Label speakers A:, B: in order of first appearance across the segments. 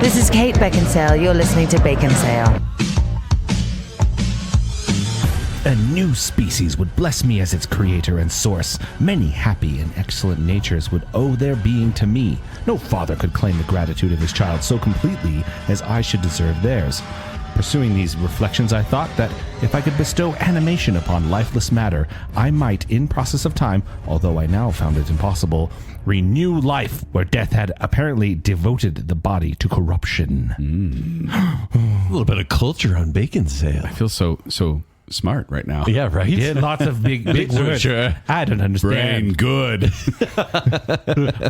A: This is Kate Baconsale. You're listening to Baconsale.
B: A new species would bless me as its creator and source. Many happy and excellent natures would owe their being to me. No father could claim the gratitude of his child so completely as I should deserve theirs. Pursuing these reflections, I thought that if I could bestow animation upon lifeless matter, I might, in process of time, although I now found it impossible, renew life where death had apparently devoted the body to corruption.
C: A little bit of culture on Baconsale.
D: I feel so smart right now.
C: Yeah, right?
B: Yeah, lots of big words.
C: Sure.
B: I don't understand.
D: Brain good.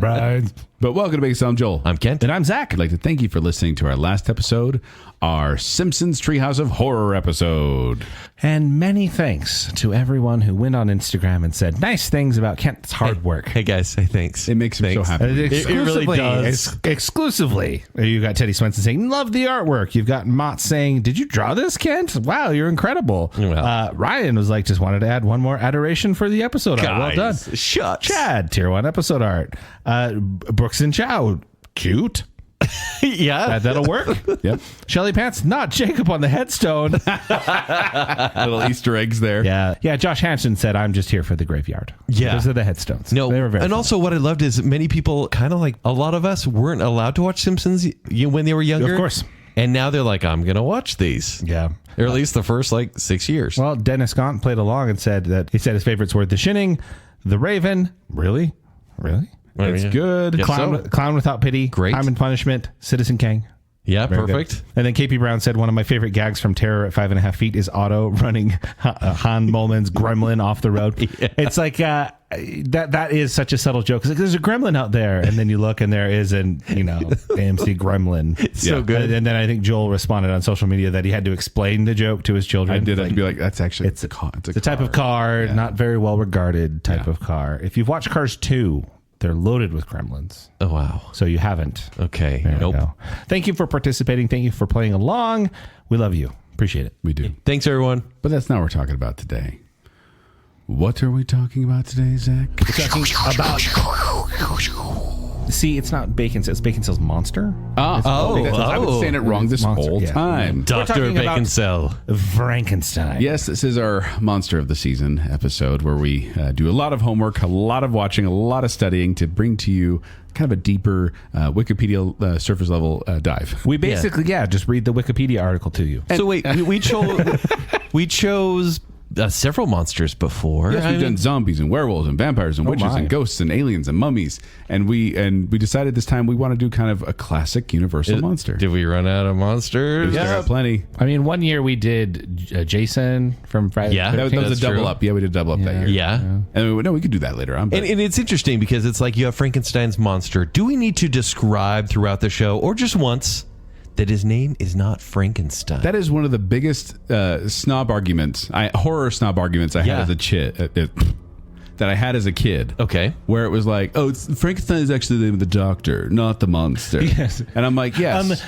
B: Brains.
D: But welcome to Baconsale. I'm Joel.
C: I'm Kent.
B: And I'm Zack.
D: I'd like to thank you for listening to our last episode, our Simpsons Treehouse of Horror episode.
B: And many thanks to everyone who went on Instagram and said nice things about Kent's hard work.
C: Hey, guys. Hey, thanks.
D: It makes me so happy.
C: It really does.
B: Exclusively. You got Teddy Swenson saying, love the artwork. You've got Mott saying, did you draw this, Kent? Wow, you're incredible.
C: Well.
B: Ryan was like, just wanted to add one more adoration for the episode art. Well done.
C: Shucks.
B: Chad, tier 1 episode art. Brooks and Chow, cute.
C: Yeah.
B: That'll work.
D: Yep.
B: Shelley Pants, not Jacob on the headstone.
D: Little Easter eggs there.
B: Yeah. Josh Hansen said, I'm just here for the graveyard.
C: Yeah.
B: Those are the headstones.
C: No,
B: they were very
C: and
B: fun.
C: also what I loved is many people, kind of like a lot of us, weren't allowed to watch Simpsons when they were younger.
B: Of course.
C: And now they're like, I'm going to watch these.
B: Yeah.
C: Or at least the first 6 years.
B: Well, Dennis Gaunt played along and said that he said his favorites were The Shinning, The Raven. Really?
D: It's good.
C: Yes,
B: Clown Without Pity.
C: Great.
B: Time and Punishment. Citizen Kang.
C: Yeah,
B: Very
C: perfect.
B: good. And then KP Brown said one of my favorite gags from Terror at 5.5 Feet is Otto running Han Molman's gremlin off the road. Yeah. It's like that is such a subtle joke. It's like, there's a gremlin out there, and then you look and there is an AMC gremlin.
C: It's so good.
B: And then I think Joel responded on social media that he had to explain the joke to his children.
D: I did have to be like, that's actually
B: it's a
D: car.
B: type of car, not very well regarded type of car. If you've watched Cars 2, they're loaded with gremlins.
C: Oh, wow.
B: So you haven't.
C: Okay.
B: There
C: Nope.
B: we go. Thank you for participating. Thank you for playing along. We love you. Appreciate it.
D: We do.
C: Thanks, everyone.
D: But that's not what we're talking about today. What are we talking about today, Zach?
B: We're talking about... See, it's not Baconsale. It's Baconsale's monster.
D: I've been saying it wrong this
B: Monster,
D: whole
B: yeah.
D: time.
C: Dr.
B: talking about-
C: Baconsale.
B: Frankenstein.
D: Yes, this is our Monster of the Season episode where we do a lot of homework, a lot of watching, a lot of studying to bring to you kind of a deeper Wikipedia surface level dive.
B: We basically, just read the Wikipedia article to you.
C: So wait, we chose several monsters before.
D: Yes, we've done zombies and werewolves and vampires and witches
B: my.
D: and ghosts and aliens and mummies, and we decided this time we want to do kind of a classic universal monster.
C: Did we run out of monsters?
D: There are plenty.
B: I mean, one year we did Jason from Friday.
C: Yeah.
D: That was
C: That's
D: a double
C: true.
D: up. Yeah, we did a double up that year.
C: Yeah.
D: And we could do that later on. But
C: And it's interesting because it's like you have Frankenstein's monster. Do we need to describe throughout the show, or just once, that his name is not Frankenstein?
D: that is one of the biggest horror snob arguments I had as a kid. That I had as a kid.
C: Okay.
D: Where it was like, Frankenstein is actually the name of the doctor, not the monster.
B: Yes.
D: And I'm like, yes.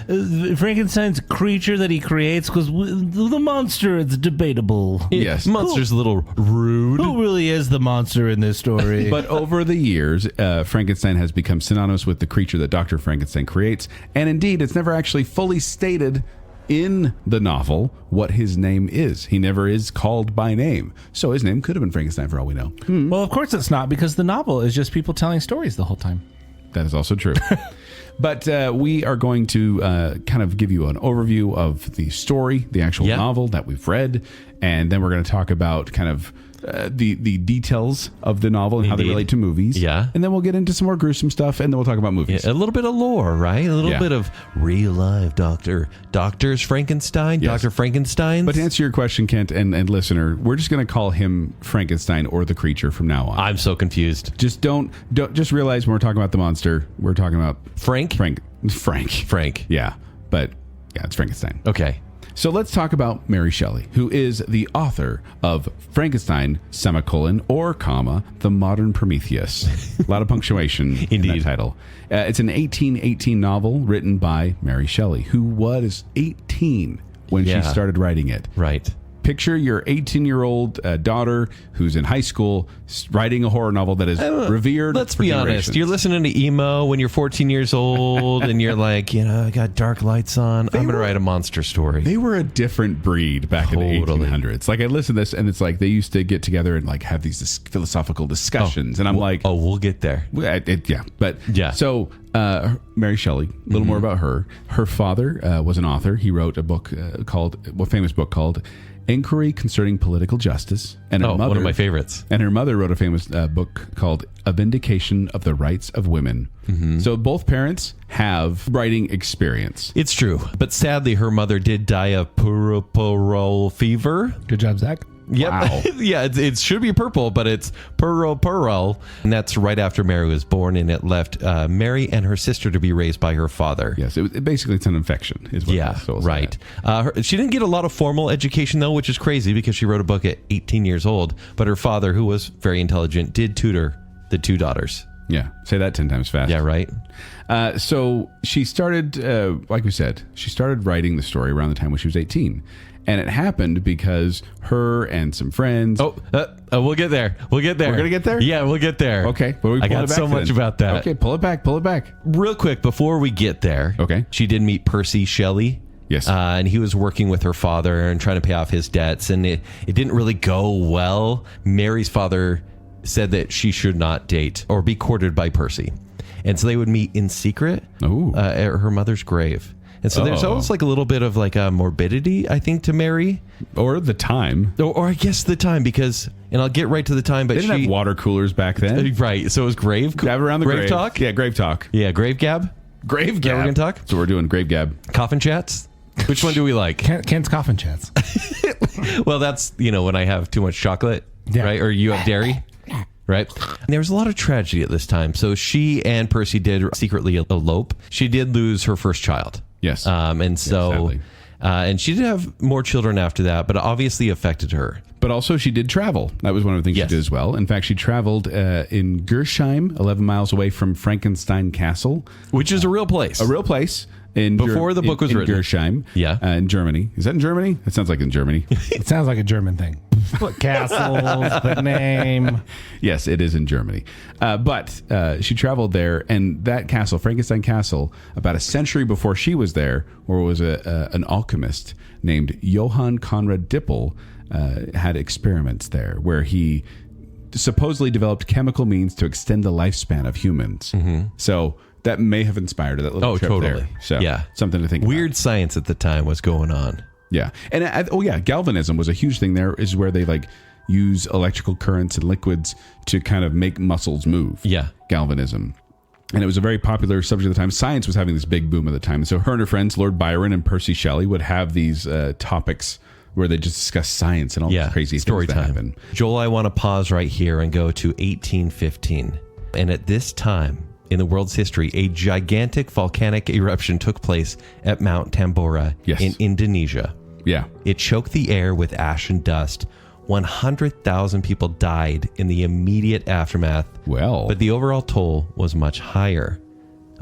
B: Frankenstein's creature that he creates, because the monster, it's debatable.
D: Yes.
C: Monster's a little rude.
B: Who really is the monster in this story?
D: But over the years, Frankenstein has become synonymous with the creature that Dr. Frankenstein creates. And indeed, it's never actually fully stated in the novel what his name is. He never is called by name. So his name could have been Frankenstein for all we know.
B: Well, of course it's not, because the novel is just people telling stories the whole time.
D: That is also true. But we are going to kind of give you an overview of the story, the actual novel that we've read. And then we're going to talk about kind of the details of the novel and how they relate to movies.
C: Yeah.
D: And then we'll get into some more gruesome stuff, and then we'll talk about movies.
C: Yeah, a little bit of lore, right? A little
D: Yeah.
C: bit of real life Doctor's Frankenstein,
D: Yes.
C: Dr. Frankenstein.
D: But to answer your question, Kent and listener, we're just going to call him Frankenstein or the creature from now on.
C: I'm so confused.
D: Just don't just realize when we're talking about the monster, we're talking about
C: Frank?
D: Frank. Yeah. But yeah, it's Frankenstein.
C: Okay.
D: So let's talk about Mary Shelley, who is the author of Frankenstein, or comma, the modern Prometheus. A lot of punctuation in that title. It's an 1818 novel written by Mary Shelley, who was 18 when she started writing it.
C: Right.
D: picture your 18-year-old daughter who's in high school writing a horror novel that is revered.
C: Let's
D: for
C: be
D: generations.
C: honest. You're listening to emo when you're 14 years old, and you're like, I got dark lights on. I'm going to write a monster story.
D: They were a different breed back in the 1800s. Like, I listen to this, and it's like they used to get together and like have these philosophical discussions, and I'm like,
C: we'll get there.
D: So Mary Shelley, a little more about her. Her father was an author. He wrote a book famous book called Inquiry Concerning Political Justice. And her mother,
C: one of my favorites.
D: And her mother wrote a famous book called A Vindication of the Rights of Women. So both parents have writing experience.
C: It's true. But sadly, her mother did die of puerperal fever.
B: Good job, Zach.
C: Yep.
D: Wow.
C: Yeah, it should be purple, but it's puerperal. And that's right after Mary was born, and it left Mary and her sister to be raised by her father.
D: Yes, basically it's an infection. Is what
C: Yeah, right. She didn't get a lot of formal education, though, which is crazy because she wrote a book at 18 years old. But her father, who was very intelligent, did tutor the two daughters.
D: Yeah, say that 10 times fast.
C: Yeah, right.
D: So she started, like we said, she started writing the story around the time when she was 18. And it happened because her and some friends...
C: we'll get there. We're going to get there? Yeah, we'll get there.
D: Okay.
C: I got so much about that.
D: Okay, pull it back.
C: Real quick, before we get there,
D: okay,
C: she did meet Percy Shelley.
D: Yes.
C: And he was working with her father and trying to pay off his debts, and it didn't really go well. Mary's father said that she should not date or be courted by Percy. And so they would meet in secret at her mother's grave. And so there's almost like a little bit of like a morbidity, I think, to Mary.
D: Or the time.
C: Or I guess the time, because, and I'll get right to the time, but
D: they didn't have water coolers back then.
C: Right. So it was grave.
D: Gab around the grave
C: talk?
D: Yeah, grave talk.
C: Yeah, grave gab.
D: Grave gab.
C: We're going to talk?
D: So we're doing grave gab.
C: Coffin chats? Which one do we like?
B: Kent's coffin chats.
C: Well, that's, when I have too much chocolate, right? Or you have dairy. Right. And there was a lot of tragedy at this time. So she and Percy did secretly elope. She did lose her first child.
D: Yes.
C: And so, and she did have more children after that, but it obviously affected her.
D: But also she did travel. That was one of the things she did as well. In fact, she traveled in Gersheim, 11 miles away from Frankenstein Castle.
C: Which is a real place.
D: A real place.
C: Before the book was written.
D: Gersheim.
C: Yeah.
D: In Germany. Is that in Germany? It sounds like in Germany.
B: It sounds like a German thing. Castles, the name.
D: Yes, it is in Germany. But she traveled there, and that castle, Frankenstein Castle, about a century before she was there, where was an alchemist named Johann Conrad Dippel, had experiments there where he supposedly developed chemical means to extend the lifespan of humans. So that may have inspired that little trip there. So something to think about.
C: Weird science at the time was going on.
D: Yeah. And galvanism was a huge thing there, is where they like use electrical currents and liquids to kind of make muscles move.
C: Yeah.
D: Galvanism. And it was a very popular subject at the time. Science was having this big boom at the time. And so her and her friends, Lord Byron and Percy Shelley, would have these topics where they just discuss science and all these crazy
C: story
D: things that
C: time.
D: happen.
C: Joel, I want to pause right here and go to 1815. And at this time in the world's history, a gigantic volcanic eruption took place at Mount Tambora in Indonesia.
D: Yeah.
C: It choked the air with ash and dust. 100,000 people died in the immediate aftermath.
D: Well.
C: But the overall toll was much higher.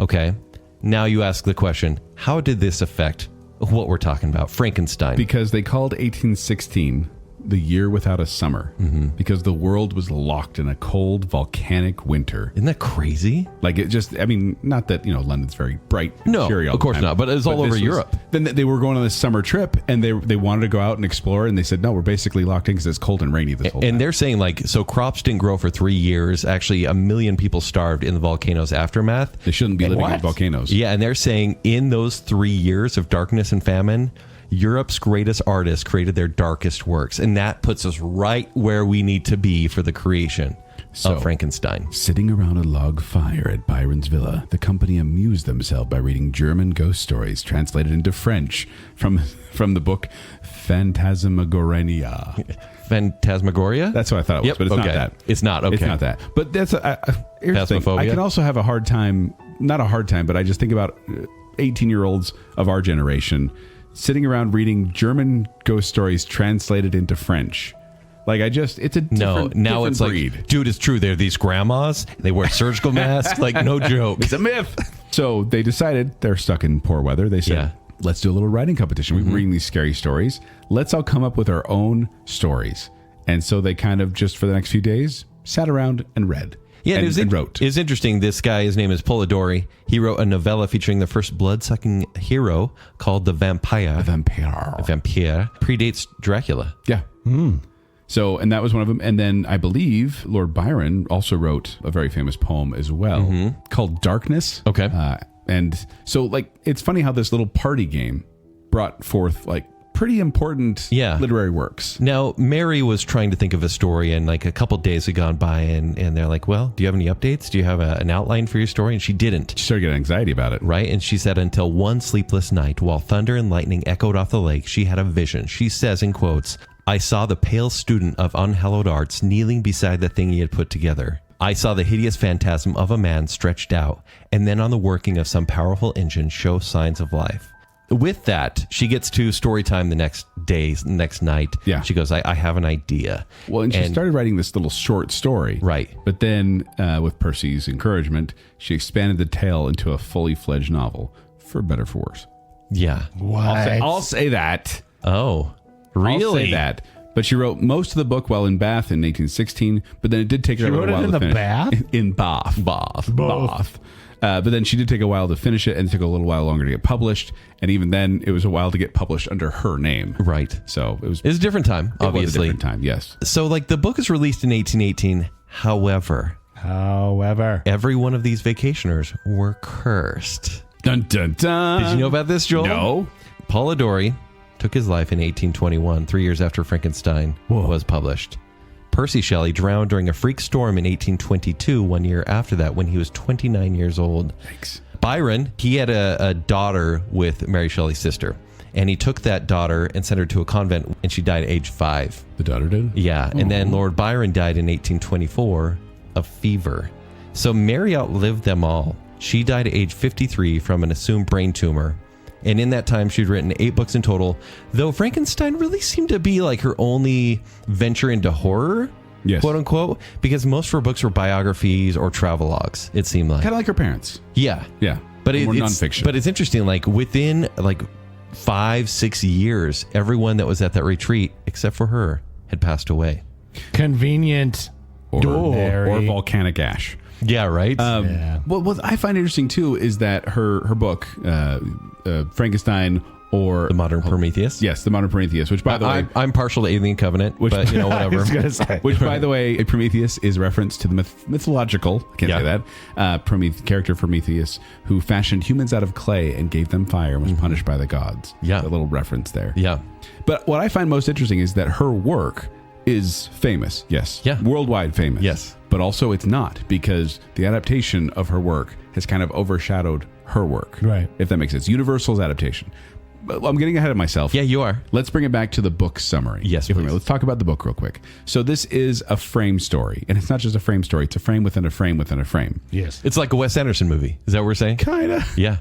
C: Okay. Now you ask the question, how did this affect what we're talking about, Frankenstein?
D: Because they called 1816 the year without a summer, because the world was locked in a cold volcanic winter.
C: Isn't that crazy?
D: Like, it just, I mean, not that, London's very bright.
C: No, of course not, but it's all over Europe.
D: Then they were going on this summer trip, and they wanted to go out and explore, and they said, no, we're basically locked in because it's cold and rainy this whole time.
C: And they're saying, so crops didn't grow for 3 years. Actually, 1 million people starved in the volcano's aftermath.
D: They shouldn't be living in volcanoes.
C: Yeah, and they're saying in those 3 years of darkness and famine, Europe's greatest artists created their darkest works, and that puts us right where we need to be for the creation of Frankenstein.
D: Sitting around a log fire at Byron's villa, the company amused themselves by reading German ghost stories translated into French from the book Phantasmagoria.
C: Phantasmagoria?
D: That's what I thought it was, but it's not that.
C: It's not, okay.
D: It's not that. But that's here's the thing. I can also have a hard time, not a hard time, but I just think about 18-year-olds of our generation sitting around reading German ghost stories translated into French. Like, it's a different breed.
C: Like, dude, it's true. They're these grandmas. They wear surgical masks. Like, no joke.
D: It's a myth. So they decided they're stuck in poor weather. They said, let's do a little writing competition. We've been reading these scary stories. Let's all come up with our own stories. And so they kind of just for the next few days sat around and read.
C: Yeah,
D: and wrote.
C: It's interesting. This guy, his name is Polidori. He wrote a novella featuring the first blood-sucking hero called the Vampire. Vampire. Predates Dracula.
D: Yeah. So, and that was one of them. And then I believe Lord Byron also wrote a very famous poem as well called Darkness.
C: Okay.
D: And so, like, it's funny how this little party game brought forth, like, pretty important literary works.
C: Now, Mary was trying to think of a story, and like a couple days had gone by, and they're like, well, do you have any updates? Do you have an outline for your story? And she didn't.
D: She started getting anxiety about it.
C: Right? And she said, until one sleepless night, while thunder and lightning echoed off the lake, she had a vision. She says, in quotes, I saw the pale student of unhallowed arts kneeling beside the thing he had put together. I saw the hideous phantasm of a man stretched out, and then on the working of some powerful engine show signs of life. With that, she gets to story time the next night.
D: Yeah.
C: She goes, I have an idea.
D: Well, and she started writing this little short story.
C: Right.
D: But then, with Percy's encouragement, she expanded the tale into a fully fledged novel, for better or for worse.
C: Yeah.
B: What?
D: I'll say that.
C: Oh, really?
D: I'll say that. But she wrote most of the book while in Bath in 1816, but then it did take her a little while to finish.
B: Bath?
D: In Bath. Bath. But then she did take a while to finish it, and it took a little while longer to get published. And even then, it was a while to get published under her name.
C: Right.
D: So it was
C: a different time, obviously.
D: It was a different time, yes.
C: So, like, the book is released in 1818. However, every one of these vacationers were cursed.
D: Dun, dun, dun.
C: Did you know about this, Joel?
D: No.
C: Polidori took his life in 1821, 3 years after Frankenstein was published. Percy Shelley drowned during a freak storm in 1822, 1 year after that, when he was 29 years old.
D: Thanks.
C: Byron, he had a daughter with Mary Shelley's sister, and he took that daughter and sent her to a convent, and she died at age 5.
D: The daughter did?
C: Yeah, and then Lord Byron died in 1824 of fever. So Mary outlived them all. She died at age 53 from an assumed brain tumor. And in that time, she'd written 8 books in total, though Frankenstein really seemed to be like her only venture into horror, quote unquote, because most of her books were biographies or travelogues, it seemed like.
D: Kind of like her parents.
C: Yeah.
D: Yeah.
C: But
D: more
C: it's
D: nonfiction.
C: But it's interesting, like within like 5-6 years, everyone that was at that retreat, except for her, had passed away.
B: Convenient.
D: Or volcanic ash.
C: Yeah, right?
D: Well, what I find interesting, too, is that her book, Frankenstein or...
C: The Modern Prometheus?
D: Yes, The Modern Prometheus, which, by the way...
C: I'm partial to Alien Covenant, but, you know, whatever.
B: I was gonna say.
D: Which, by the way, Prometheus is reference to the mythological, I can't say that, character Prometheus, who fashioned humans out of clay and gave them fire and was punished by the gods.
C: Yeah.
D: A little reference there.
C: Yeah.
D: But what I find most interesting is that her work is famous, yes.
C: Yeah.
D: Worldwide famous.
C: Yes.
D: But also it's not, because the adaptation of her work has kind of overshadowed her work.
B: Right.
D: If that makes sense. Universal's adaptation. But I'm getting ahead of myself.
C: Yeah, you are.
D: Let's bring it back to the book summary.
C: Yes,
D: if we
C: please.
D: may. Let's talk about the book real quick. So this is a frame story. And it's not just a frame story. It's a frame within a frame within a frame.
B: Yes.
C: It's like a Wes Anderson movie. Is that what we're saying?
D: Kind of.
C: Yeah.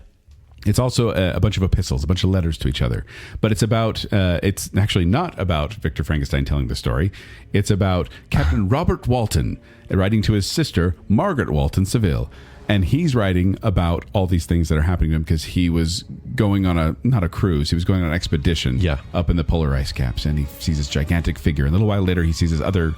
D: It's also a bunch of epistles, a bunch of letters to each other. But it's about, it's actually not about Victor Frankenstein telling the story. It's about Captain Robert Walton writing to his sister, Margaret Walton Seville. And he's writing about all these things that are happening to him because he was going on not a cruise, he was going on an expedition up in the polar ice caps. And he sees this gigantic figure. And a little while later, he sees this other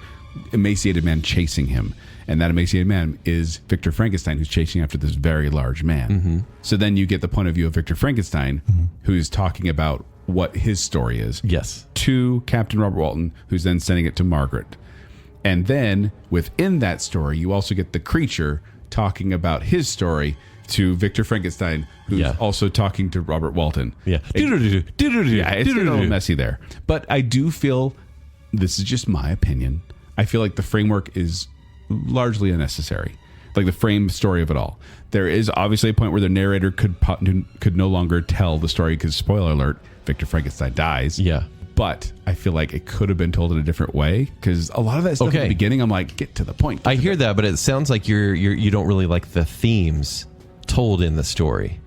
D: emaciated man chasing him. And that emaciated man is Victor Frankenstein, who's chasing after this very large man. So then you get the point of view of Victor Frankenstein, who's talking about what his story is.
C: Yes.
D: To Captain Robert Walton, who's then sending it to Margaret. And then within that story, you also get the creature talking about his story to Victor Frankenstein, who's also talking to Robert Walton.
C: Yeah.
D: It's a little messy there. But I do feel, this is just my opinion, I feel like the framework is largely unnecessary. Like the frame story of it all. There is obviously a point where the narrator could no longer tell the story because, spoiler alert, Victor Frankenstein dies.
C: Yeah.
D: But I feel like it could have been told in a different way because a lot of that stuff at the beginning, I'm like, get to the point.
C: I hear that, but it sounds like you don't really like the themes told in the story.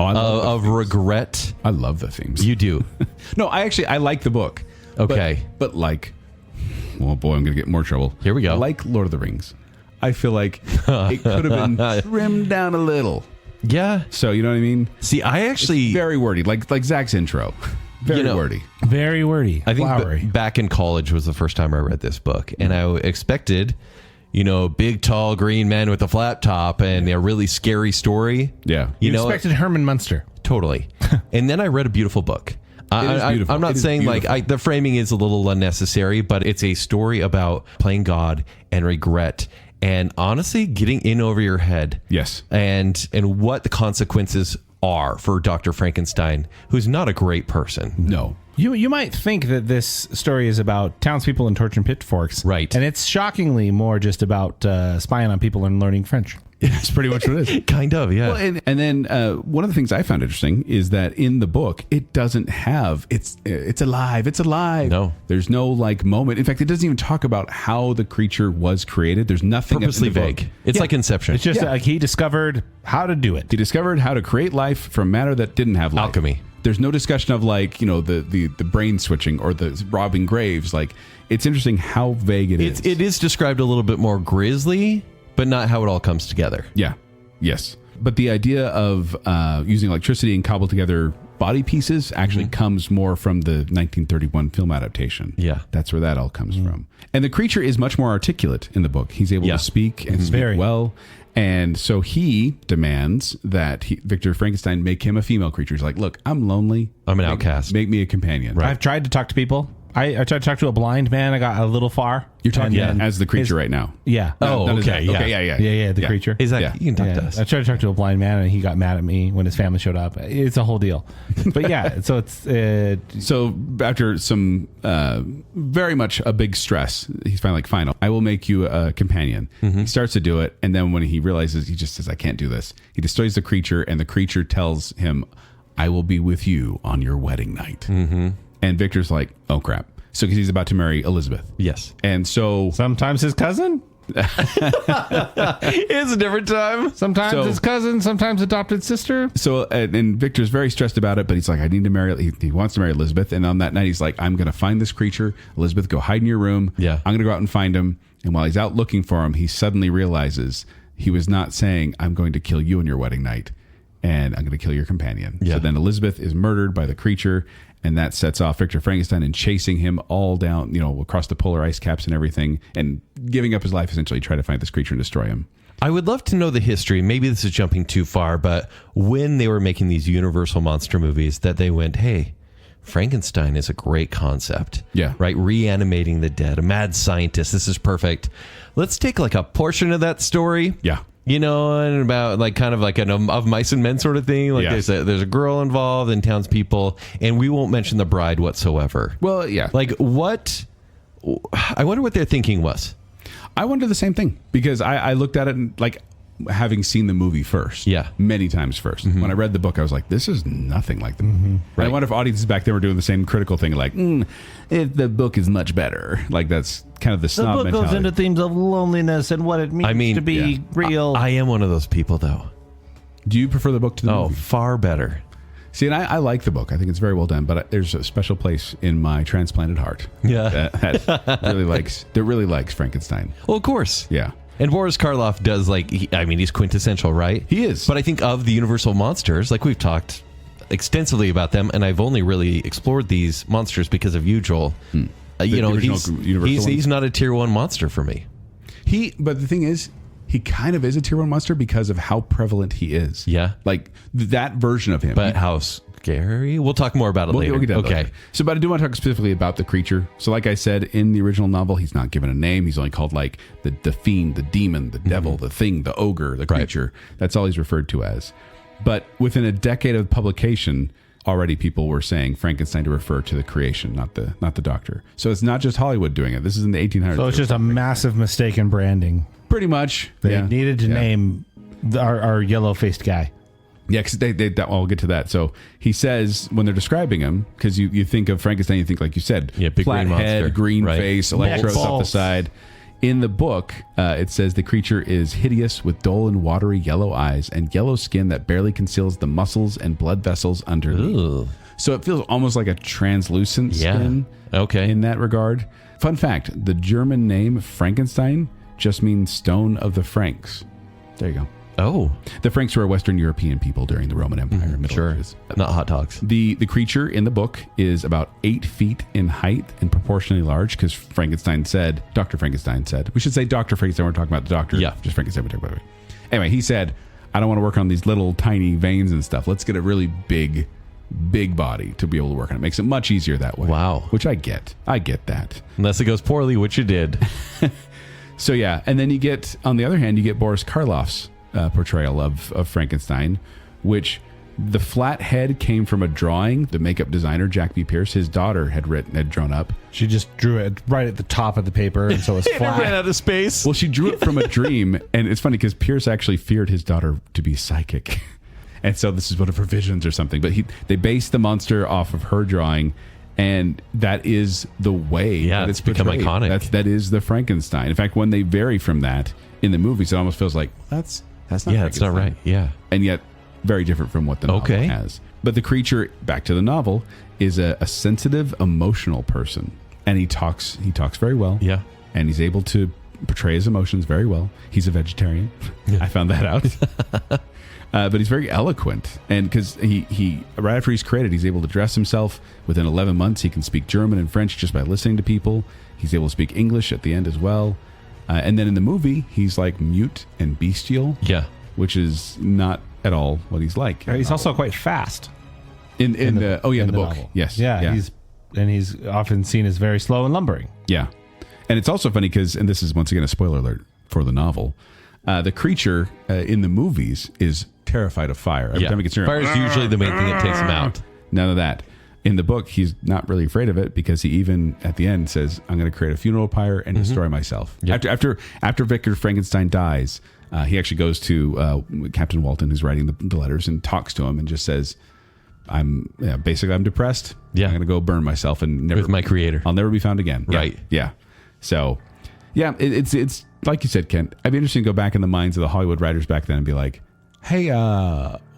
C: Of regret.
D: I love the themes.
C: You do.
D: No, I like the book.
C: Okay.
D: But like, oh boy, I'm going to get more trouble.
C: Here we go.
D: Like Lord of the Rings. I feel like it could have been trimmed down a little.
C: Yeah.
D: So you know what I mean?
C: See, I actually
D: Very wordy, like Zach's intro. Very wordy.
B: Very wordy.
C: I think
B: flowery.
C: back in college was the first time I read this book, and I expected, big, tall, green men with a flat top and a really scary story.
D: Yeah.
B: You expected Herman Munster.
C: Totally. And then I read a beautiful book.
D: beautiful.
C: I'm not
D: It is
C: saying
D: beautiful.
C: the framing is a little unnecessary, but it's a story about playing God and regret and honestly getting in over your head.
D: Yes.
C: And what the consequences are for Dr. Frankenstein, who's not a great person.
D: No.
B: You might think that this story is about townspeople and torch and pitchforks.
C: Right.
B: And it's shockingly more just about spying on people and learning French.
D: It's pretty much what it is.
C: Kind of, yeah.
D: Well, and then one of the things I found interesting is that in the book, it doesn't have it's alive. It's alive.
C: No.
D: There's no like moment. In fact, it doesn't even talk about how the creature was created. There's nothing
C: Purposely
D: in the
C: vague.
D: book.
C: It's like Inception.
B: It's just like he discovered how to do it.
D: He discovered how to create life from matter that didn't have life.
C: Alchemy.
D: There's no discussion of like, the brain switching or the robbing graves. Like, it's interesting how vague it is.
C: It is described a little bit more grisly, but not how it all comes together.
D: Yeah. Yes. But the idea of using electricity and cobble together body pieces actually comes more from the 1931 film adaptation.
C: Yeah.
D: That's where that all comes from. And the creature is much more articulate in the book. He's able to speak and speak
B: Very.
D: well. And so he demands that Victor Frankenstein make him a female creature. He's like, look, I'm lonely.
C: I'm an outcast.
D: Make me a companion.
B: I've tried to talk to people. I tried to talk to a blind man. I got a little far.
D: You're talking
B: And then
D: as the creature right now.
B: Yeah.
C: Oh,
D: None of
C: okay.
D: that.
C: Yeah.
D: Okay, yeah.
B: Yeah, the creature.
C: Hey, Zach,
D: Yeah.
C: you can talk to
B: Yeah.
C: us.
B: I tried to talk to a blind man, and he got mad at me when his family showed up. It's a whole deal. But yeah, so it's
D: So after some very much a big stress, he's finally like, fine, I will make you a companion. He starts to do it. And then when he realizes, he just says, I can't do this. He destroys the creature, and the creature tells him, I will be with you on your wedding night. And Victor's like, oh, crap. So because he's about to marry Elizabeth.
C: Yes.
D: And so
B: sometimes his cousin,
C: It's a different time.
B: sometimes
D: So-
B: his cousin, sometimes adopted sister.
D: and Victor's very stressed about it, but he's like, I need to marry, he wants to marry Elizabeth. And on that night, he's like, I'm going to find this creature. Elizabeth, go hide in your room.
C: Yeah.
D: I'm going to go out and find him. And while he's out looking for him, he suddenly realizes he was not saying, I'm going to kill you on your wedding night and I'm going to kill your companion.
C: Yeah.
D: So then Elizabeth is murdered by the creature, and that sets off Victor Frankenstein and chasing him all down, across the polar ice caps and everything, and giving up his life essentially, try to find this creature and destroy him.
C: I would love to know the history. Maybe this is jumping too far, but when they were making these Universal monster movies, that they went, hey, Frankenstein is a great concept.
D: Yeah.
C: Right? Reanimating the dead, a mad scientist. This is perfect. Let's take like a portion of that story.
D: Yeah.
C: And about like kind of like an Of Mice and Men sort of thing. Like
D: Yeah.
C: there's a girl involved and townspeople, and we won't mention the bride whatsoever.
D: Well, yeah.
C: Like what? I wonder what their thinking was.
D: I wonder the same thing, because I looked at it and like having seen the movie first.
C: Yeah.
D: Many times first. When I read the book, I was like, this is nothing like the movie. And I wonder if audiences back then were doing the same critical thing, like, the book is much better. Like, that's kind of the snob mentality.
B: themes of loneliness and what it means to be
D: yeah.
B: real.
C: I am one of those people, though.
D: Do you prefer the book to the
C: Oh,
D: movie?
C: far better.
D: See, and I like the book. I think it's very well done, but there's a special place in my transplanted heart
C: Yeah.
D: that really likes Frankenstein.
C: Well, of course.
D: Yeah.
C: And Boris Karloff does he's quintessential, right?
D: He is.
C: But I think of the Universal monsters, like we've talked extensively about them, and I've only really explored these monsters because of you, Joel.
D: The original Universal
C: he's
D: ones?
C: not a tier 1 monster for me.
D: But the thing is, he kind of is a tier 1 monster because of how prevalent he is.
C: Yeah.
D: Like that version of him.
C: But how scary? We'll talk more about it later.
D: We'll get to that
C: Okay.
D: later. So, but I do want to talk specifically about the creature. So, like I said, in the original novel, he's not given a name. He's only called like the fiend, the demon, the devil, the thing, the ogre, the creature. That's all he's referred to as. But within a decade of publication, already people were saying Frankenstein to refer to the creation, not the doctor. So it's not just Hollywood doing it. This is in the 1800s.
B: So it's just a massive mistake in branding.
D: pretty much.
B: They needed to name our yellow-faced guy.
D: Yeah, because I'll get to that. So he says when they're describing him, because you think of Frankenstein, you think, like you said,
C: big
D: flat
C: green
D: head,
C: monster.
D: green
C: Right.
D: face, electrodes off the
B: Balls.
D: side. In the book, it says the creature is hideous with dull and watery yellow eyes and yellow skin that barely conceals the muscles and blood vessels underneath.
C: Ooh.
D: So it feels almost like a translucent skin.
C: Okay.
D: In that regard. Fun fact: the German name Frankenstein just means stone of the Franks. There you go.
C: Oh,
D: The Franks were Western European people during the Roman Empire. Middle
C: sure.
D: Ages.
C: Not hot dogs.
D: The creature in the book is about 8 feet in height and proportionally large because Dr. Frankenstein said, we should say Dr. Frankenstein, we're talking about the doctor.
C: Yeah.
D: Just Frankenstein, we're talking about it. Anyway, he said, I don't want to work on these little tiny veins and stuff. Let's get a really big body to be able to work on it. Makes it much easier that way.
C: Wow.
D: Which I get. I get that.
C: Unless it goes poorly, which it did.
D: So yeah, and then you get, on the other hand, you get Boris Karloff's portrayal of Frankenstein, which the flat head came from a drawing the makeup designer Jack B. Pierce, his daughter, had drawn up.
B: She just drew it right at the top of the paper, and so it's
C: It ran
B: flat.
C: out of space.
D: Well, she drew it from a dream, and it's funny because Pierce actually feared his daughter to be psychic, and so this is one of her visions or something. But they based the monster off of her drawing, and that is the way that
C: it's become
D: portrayed.
C: iconic.
D: That is the Frankenstein. In fact, when they vary from that in the movies, it almost feels like that's not.
C: Yeah, it's not
D: Frankenstein.
C: right. Yeah.
D: And yet very different from what the novel has. But the creature, back to the novel, is a sensitive, emotional person, and he talks very well.
C: Yeah.
D: And he's able to portray his emotions very well. He's a vegetarian. I found that out. But he's very eloquent, and because he right after he's created, he's able to dress himself. Within 11 months, he can speak German and French just by listening to people. He's able to speak English at the end as well. And then in the movie, he's like mute and bestial.
C: Yeah.
D: Which is not at all what he's like.
B: He's also quite fast.
D: In the book.
B: novel.
D: Yes.
B: Yeah. He's often seen as very slow and lumbering.
D: Yeah. And it's also funny because, and this is once again a spoiler alert for the novel, the creature in the movies is terrified of fire. Every time he gets near,
C: Fire is usually the main thing that takes him out.
D: none of that. In the book, he's not really afraid of it because he even at the end says, "I'm going to create a funeral pyre and destroy myself."
C: Yep.
D: After Victor Frankenstein dies, he actually goes to Captain Walton, who's writing the letters, and talks to him and just says, I'm depressed.
C: Yeah.
D: I'm going to go burn myself and never
C: With my creator.
D: I'll never be found again.
C: Right.
D: Yeah. So, yeah, it's like you said, Kent. I'd be interested to go back in the minds of the Hollywood writers back then and be like, hey,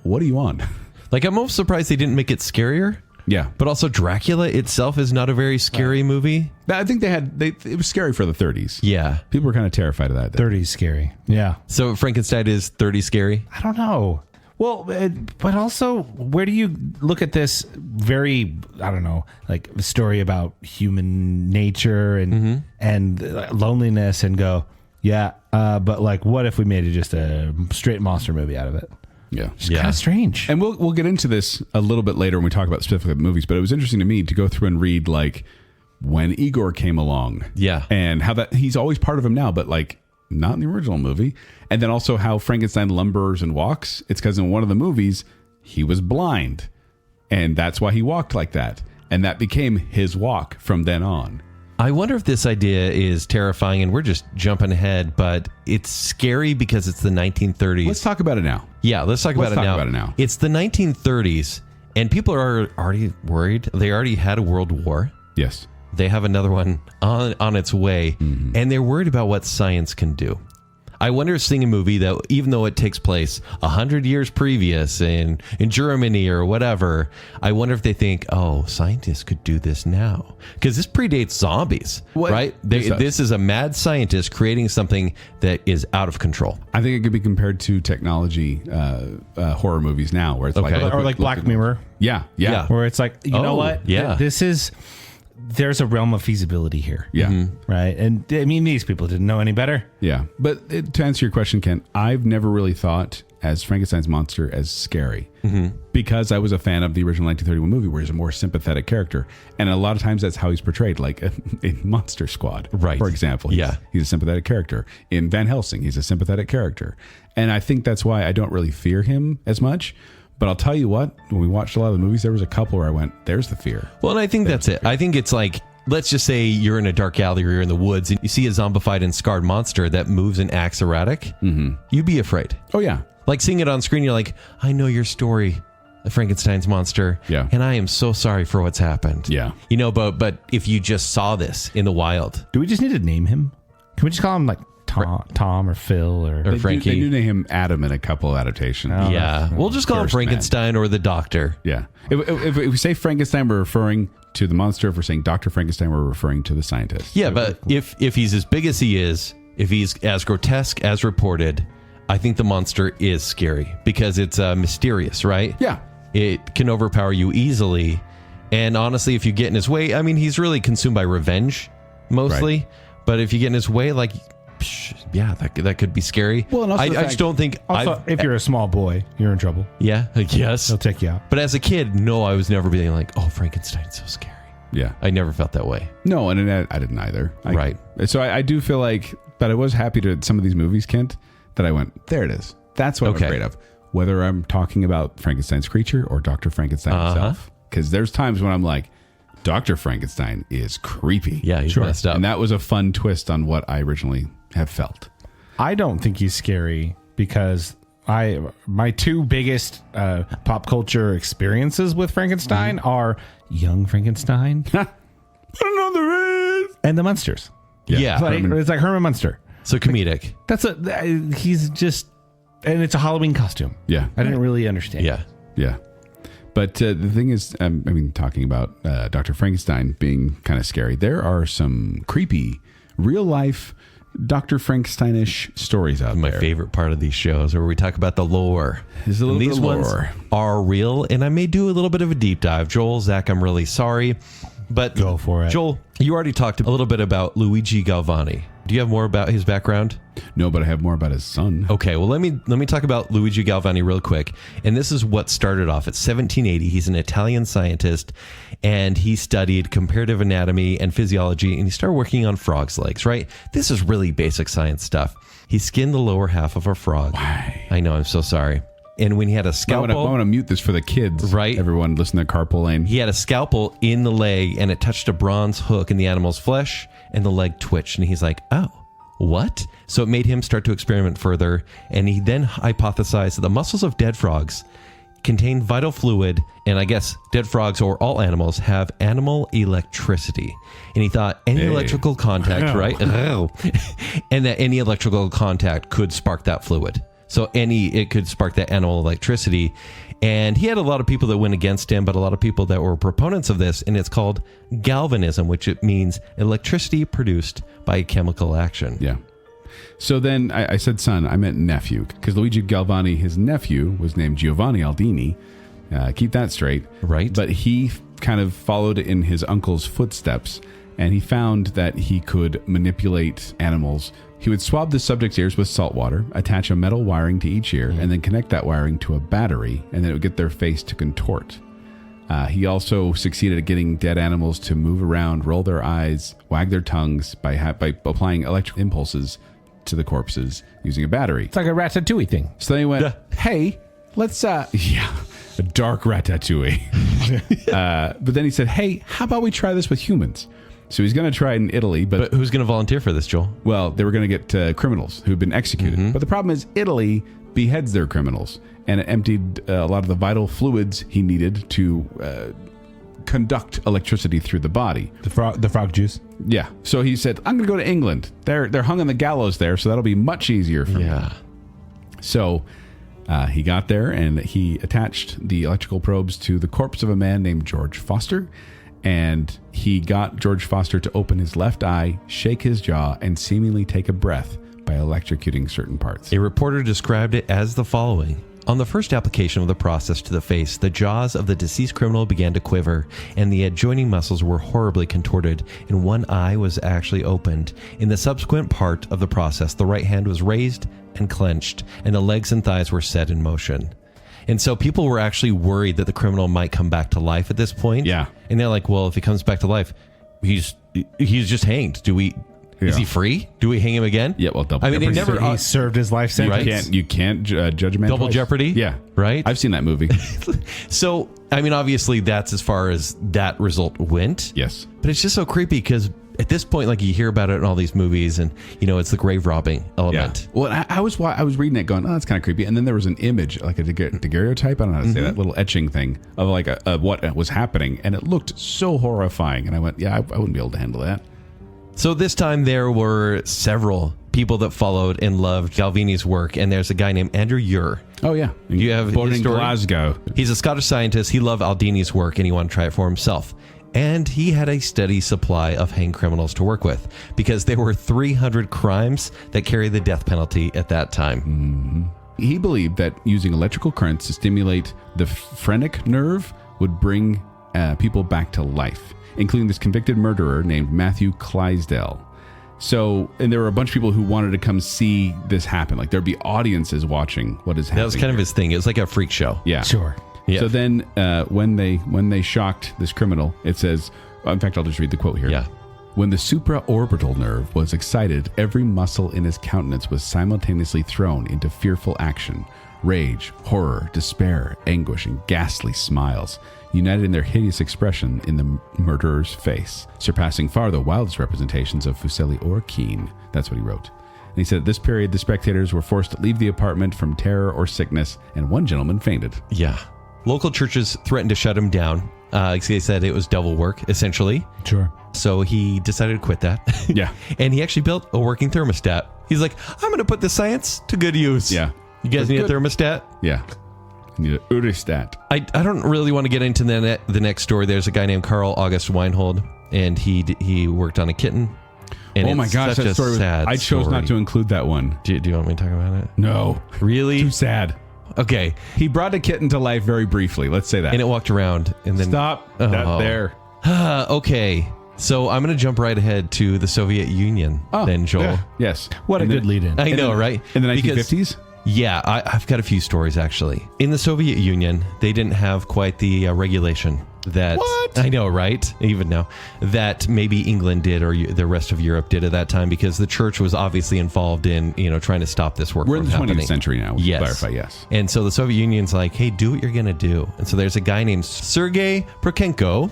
D: what do you want?
C: Like, I'm most surprised they didn't make it scarier.
D: Yeah.
C: But also Dracula itself is not a very scary movie.
D: I think it was scary for the 30s.
C: Yeah.
D: People were kind of terrified of that.
B: 30's scary. Yeah.
C: So Frankenstein is 30 scary?
B: I don't know. Well, but also, where do you look at this very, I don't know, like a story about human nature and loneliness and go, yeah, but like, what if we made it just a straight monster movie out of it?
D: Yeah.
B: It's kind of strange.
D: And we'll get into this a little bit later when we talk about specifically movies, but it was interesting to me to go through and read like when Igor came along.
C: Yeah.
D: And how that he's always part of him now, but like not in the original movie. And then also how Frankenstein lumbers and walks. It's because in one of the movies, he was blind. And that's why he walked like that. And that became his walk from then on.
C: I wonder if this idea is terrifying and we're just jumping ahead, but it's scary because it's the 1930s.
D: Let's talk about it now.
C: Yeah, let's talk about it now. It's the 1930s and people are already worried. They already had a world war.
D: Yes.
C: They have another one on its way, and they're worried about what science can do. I wonder if seeing a movie that, even though it takes place 100 years previous in Germany or whatever, I wonder if they think, oh, scientists could do this now. Because this predates zombies, right? This is a mad scientist creating something that is out of control.
D: I think it could be compared to technology horror movies now, where it's like...
B: Or like Black Mirror.
D: Yeah.
B: Where it's like, you know what?
C: Yeah.
B: There's a realm of feasibility here.
D: Yeah.
B: Right. And I mean, these people didn't know any better.
D: Yeah. But to answer your question, Ken, I've never really thought as Frankenstein's monster as scary because I was a fan of the original 1931 movie where he's a more sympathetic character. And a lot of times that's how he's portrayed, like in Monster Squad,
C: right?
D: For example. He's a sympathetic character. In Van Helsing, he's a sympathetic character. And I think that's why I don't really fear him as much. But I'll tell you what, when we watched a lot of the movies, there was a couple where I went, there's the fear.
C: Well, and I think that's it. I think it's like, let's just say you're in a dark alley or you're in the woods and you see a zombified and scarred monster that moves and acts erratic. You'd be afraid.
D: Oh, yeah.
C: Like seeing it on screen, you're like, I know your story, Frankenstein's monster.
D: Yeah.
C: And I am so sorry for what's happened.
D: Yeah.
C: You know, but if you just saw this in the wild.
B: Do we just need to name him? Can we just call him like Tom or Phil or
C: Frankie?
D: They do name him Adam in a couple of adaptations.
B: Oh.
C: Yeah. We'll just call him Frankenstein or the Doctor.
D: Yeah. If we say Frankenstein, we're referring to the monster. If we're saying Dr. Frankenstein, we're referring to the scientist.
C: Yeah, but if he's as big as he is, if he's as grotesque as reported, I think the monster is scary because it's mysterious, right?
D: Yeah.
C: It can overpower you easily. And honestly, if you get in his way, I mean, he's really consumed by revenge mostly.
D: Right.
C: But if you get in his way, like, yeah, that could be scary.
D: Well, and also
C: I just don't think...
E: Also, if you're a small boy, you're in trouble.
C: Yeah, I guess.
E: He'll take you out.
C: But as a kid, no, I was never being like, oh, Frankenstein's so scary.
D: Yeah.
C: I never felt that way.
D: No, and I didn't either.
C: Right.
D: So I do feel like, but I was happy to some of these movies, Kent, that I went, there it is. That's what I'm afraid of. Whether I'm talking about Frankenstein's creature or Dr. Frankenstein himself. Because there's times when I'm like, Dr. Frankenstein is creepy.
C: Yeah, he's messed up.
D: And that was a fun twist on what I originally have felt.
E: I don't think he's scary because my two biggest pop culture experiences with Frankenstein are Young Frankenstein and the Munsters.
C: Yeah.
E: It's like Herman Munster.
C: So comedic.
E: He's just, and it's a Halloween costume.
D: Yeah.
E: I didn't really understand.
C: Yeah.
D: Yeah. But the thing is, I mean, talking about Dr. Frankenstein being kind of scary, there are some creepy, real-life Dr. Frankenstein-ish stories out there.
C: My favorite part of these shows where we talk about the lore.
D: There's a little
C: these
D: bit of lore.
C: Ones are real, and I may do a little bit of a deep dive. Joel, Zach, I'm really sorry, but
E: Go for it.
C: Joel, you already talked a little bit about Luigi Galvani. Do you have more about his background?
D: No, but I have more about his son.
C: Okay, well, let me talk about Luigi Galvani real quick. And this is what started off. At 1780, he's an Italian scientist, and he studied comparative anatomy and physiology, and he started working on frogs' legs, right? This is really basic science stuff. He skinned the lower half of a frog.
D: Why?
C: I know, I'm so sorry. And when he had a
D: I
C: scalpel...
D: want to mute this for the kids.
C: Right.
D: Everyone listen to Carpool Lane.
C: He had a scalpel in the leg, and it touched a bronze hook in the animal's flesh, and the leg twitched. And he's like, oh, what? So it made him start to experiment further, and he then hypothesized that the muscles of dead frogs contain vital fluid, and I guess dead frogs or all animals have animal electricity. And he thought any electrical contact, right? And that any electrical contact could spark that fluid. So it could spark that animal electricity. And he had a lot of people that went against him, but a lot of people that were proponents of this. And it's called galvanism, which it means electricity produced by a chemical action.
D: Yeah. So then I said son, I meant nephew, because Luigi Galvani, his nephew, was named Giovanni Aldini. Keep that straight.
C: Right.
D: But he kind of followed in his uncle's footsteps, and he found that he could manipulate animals. He would swab the subject's ears with salt water, attach a metal wiring to each ear, and then connect that wiring to a battery, and then it would get their face to contort. He also succeeded at getting dead animals to move around, roll their eyes, wag their tongues by applying electric impulses to the corpses using a battery.
E: It's like a Ratatouille thing.
D: So then he went, hey, let's, a dark Ratatouille. But then he said, hey, how about we try this with humans? So he's going to try it in Italy,
C: But who's going to volunteer for this, Joel?
D: well, they were going to get criminals who'd been executed. But the problem is Italy beheads their criminals, and it emptied a lot of the vital fluids he needed to conduct electricity through the body.
E: The frog juice.
D: Yeah. So he said, I'm going to go to England. They're hung on the gallows there, so that'll be much easier for me. So he got there, and he attached the electrical probes to the corpse of a man named George Foster. And he got George Foster to open his left eye, shake his jaw, and seemingly take a breath by electrocuting certain parts.
C: A reporter described it as the following. On the first application of the process to the face, the jaws of the deceased criminal began to quiver, and the adjoining muscles were horribly contorted, and one eye was actually opened. In the subsequent part of the process, the right hand was raised and clenched, and the legs and thighs were set in motion. And so people were actually worried that the criminal might come back to life at this point.
D: Yeah.
C: And they're like, well, if he comes back to life, he's just hanged. Is he free? Do we hang him again?
D: Yeah, well, double
C: I mean, they
D: jeopardy.
C: never...
E: He served his life sentence.
C: Right.
D: You can't judge a man
C: Double
D: twice.
C: jeopardy?
D: Yeah.
C: Right?
D: I've seen that movie.
C: So, I mean, obviously, that's as far as that result went.
D: Yes.
C: But it's just so creepy because at this point, like, you hear about it in all these movies, and, you know, it's the grave robbing element.
D: Well, I was reading it going, oh, that's kind of creepy. And then there was an image, like a daguerreotype, I don't know how to say that, little etching thing of like what was happening. And it looked so horrifying. And I went, yeah, I wouldn't be able to handle that.
C: So this time there were several people that followed and loved Galvani's work, and there's a guy named Andrew Ure.
D: Oh, yeah.
C: You have
D: Born
C: his
D: in
C: story?
D: Glasgow.
C: He's a Scottish scientist. He loved Aldini's work, and he wanted to try it for himself. and he had a steady supply of hanged criminals to work with because there were 300 crimes that carried the death penalty at that time.
D: He believed that using electrical currents to stimulate the phrenic nerve would bring people back to life, including this convicted murderer named Matthew Clydesdale. So, and there were a bunch of people who wanted to come see this happen. Like, there'd be audiences watching what is happening.
C: That was kind of his thing. It was like a freak show.
D: Yeah.
E: Sure.
C: Yeah.
D: So then when they shocked this criminal, it says, in fact, I'll just read the quote here.
C: Yeah.
D: When the supraorbital nerve was excited, every muscle in his countenance was simultaneously thrown into fearful action. Rage, horror, despair, anguish, and ghastly smiles united in their hideous expression in the murderer's face, surpassing far the wildest representations of Fuseli or Keene. That's what he wrote. And he said, at this period, the spectators were forced to leave the apartment from terror or sickness, and one gentleman fainted.
C: Yeah. Local churches threatened to shut him down. They said it was devil work, essentially.
E: Sure.
C: So he decided to quit that.
D: Yeah.
C: And he actually built a working thermostat. He's like, I'm going to put the science to good use.
D: Yeah.
C: You guys
D: That's
C: need
D: good.
C: a thermostat?
D: Yeah. You need an Uristat.
C: I don't really want to get into the next story. There's a guy named Carl August Weinhold, and he worked on a kitten. And
D: Oh my
C: it's
D: gosh,
C: such
D: that
C: a
D: story was,
C: sad
D: I chose not to
C: story.
D: include that one.
C: Do you want me to talk about it?
D: No.
C: Really?
D: Too sad.
C: Okay.
D: He brought a kitten to life very briefly. Let's say that.
C: And it walked around, and then
D: Stop.
C: Oh.
D: That there.
C: Okay. So I'm going to jump right ahead to the Soviet Union, then, Joel.
D: Yeah. Yes.
E: What a
D: In the-
E: good lead in.
C: I know, right?
D: In the
C: Because-
D: 1950s?
C: Yeah, I've got a few stories, actually. In the Soviet Union, they didn't have quite the regulation that...
D: What?
C: I know, right? Even now. That maybe England did or the rest of Europe did at that time because the church was obviously involved in, trying to stop this work
D: We're in
C: from
D: the 20th
C: happening.
D: century now. We should
C: Yes.
D: clarify, yes.
C: And so the Soviet Union's like, hey, do what you're going to do. And so there's a guy named Sergei Perkenko.